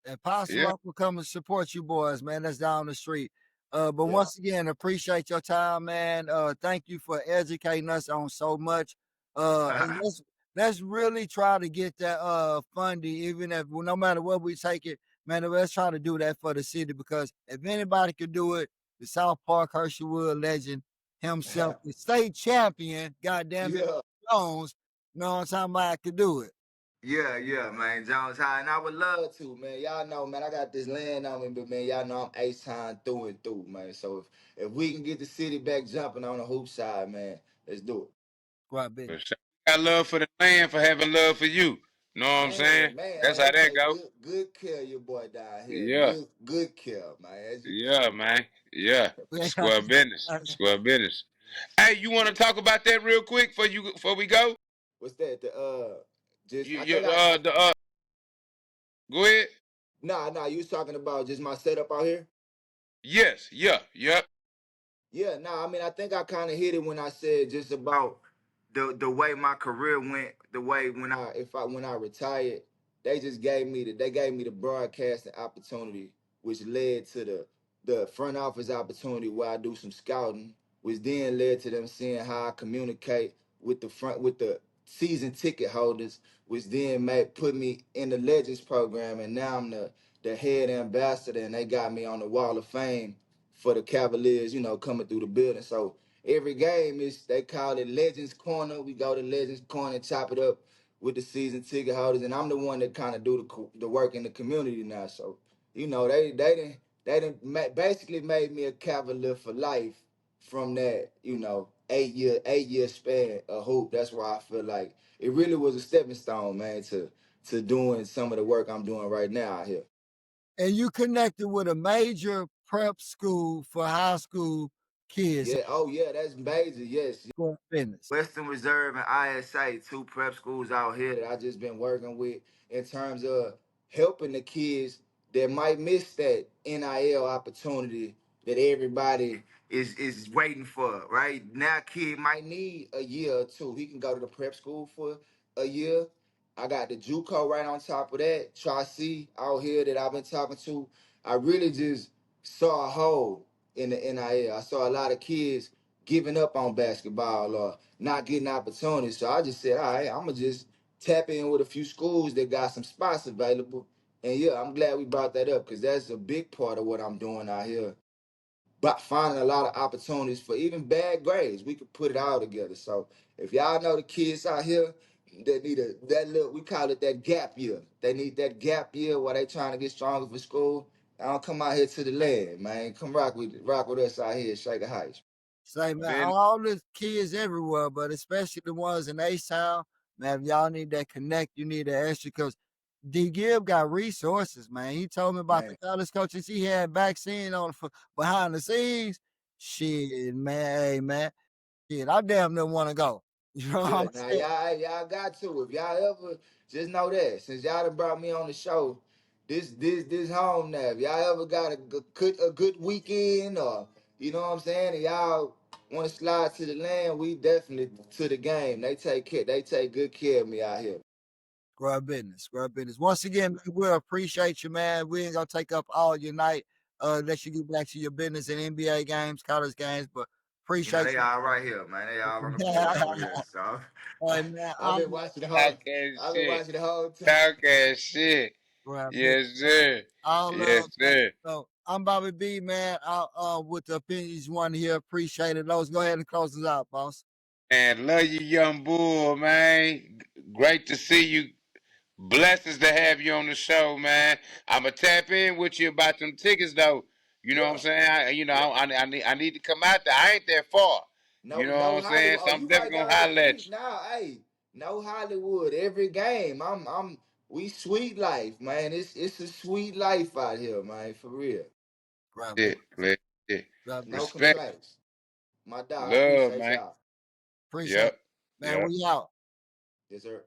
And Posse Yeah. Rock will come and support you boys, man. That's down the street. But Yeah. once again, appreciate your time, man. Thank you for educating us on so much. And let's really try to get that funding, even if no matter what we take it, man. Let's try to do that for the city because if anybody could do it, the South Park Hersheywood legend himself, the state champion, goddamn it, Yeah. Jones. Know what I'm talking about? I could do it. Yeah, yeah, man. Jones High. And I would love to, man. Y'all know, man, I got this land on me, but man, y'all know I'm ace time through and through, man. So if we can get the city back jumping on the hoop side, man, let's do it. Right, big. For sure. Got love for the land for having love for you. Know what I'm saying? Man, man, That's hey, how they that take go. good care of your boy down here. Yeah. Good care, man. As you can Yeah, see. man. Yeah. Square business. Square business. Hey, you want to talk about that real quick before we go? What's that? Just You I you think I the go ahead. nah, you was talking about just my setup out here. Yes. Yeah. Yep. Yeah, no, I mean I think I kind of hit it when I said just about the way my career went, the way when I retired, they gave me the broadcasting opportunity, which led to the front office opportunity where I do some scouting, which then led to them seeing how I communicate with the season ticket holders, which then made put me in the Legends program, and now I'm the head ambassador, and they got me on the Wall of Fame for the Cavaliers, coming through the building. So every game is they call it Legends Corner. We go to Legends Corner and chop it up with the season ticket holders, and I'm the one that kind of do the work in the community now. So they basically made me a Cavalier for life from that 8 year span of hoop. That's why I feel like it really was a stepping stone, man, to doing some of the work I'm doing right now out here. And you connected with a major prep school for high school kids. Yeah, oh yeah, that's major. Yes, For business. Western Reserve and ISA, two prep schools out here that I just been working with in terms of helping the kids that might miss that NIL opportunity that everybody is waiting for. Right now, kid might need a year or two. He can go to the prep school for a year. I got the JUCO right on top of that. Tri-C out here that I've been talking to. I really just saw a hole in the NIL. I saw a lot of kids giving up on basketball or not getting opportunities. So I just said, all right, I'm gonna just tap in with a few schools that got some spots available. And yeah, I'm glad we brought that up because that's a big part of what I'm doing out here. But finding a lot of opportunities for even bad grades, we could put it all together. So if y'all know the kids out here that need that little, we call it that gap year. They need that gap year while they trying to get stronger for school. I don't come out here to the land, man. Come rock with us out here at Shaker Heights. Say, man, Been all the kids everywhere, but especially the ones in H-Town, man, if y'all need that connect, you need that extra because D Gibb got resources, man. He told me about the Man. college coaches he had vaccine on behind the scenes. Shit, man, hey, man. Shit, I damn near want to go. You know what Yeah, I'm now saying? y'all got to. If y'all ever just know that, since y'all done brought me on the show, this home now. If y'all ever got a good weekend or you know what I'm saying, and y'all want to slide to the land, we definitely to the game. They take good care of me out here. Scrub business, scrub business. Once again, man, we appreciate you, man. We ain't gonna take up all your night. Let you get back to your business and NBA games, college games, but appreciate They you. all right here, man. They all on the board over here. So And man, I've been watching the whole talking I've been shit. watching the whole time. Talking shit. scrub business. Yes, sir. All Yes, love, man. sir. So I'm Bobby B, man. With the opinions one here, appreciate it. Those go ahead and close us out, boss. And love you, young bull, man. Great to see you. Blessings to have you on the show, man. I'ma tap in with you about them tickets, though. You know what I'm Yeah. saying? Yeah. I need to come out there. I ain't that far. You No, know what no I'm saying? Hollywood. So Oh, I'm you right definitely down gonna the holler at street now. Hey, no Hollywood. Every game. We sweet life, man. It's a sweet life out here, man. For real. Scrub you. business, Yeah. scrub No business. Respect, complaints. My dog, I love, appreciate man. y'all. Appreciate Yep. it. Man, Yep. we out. Yes, sir.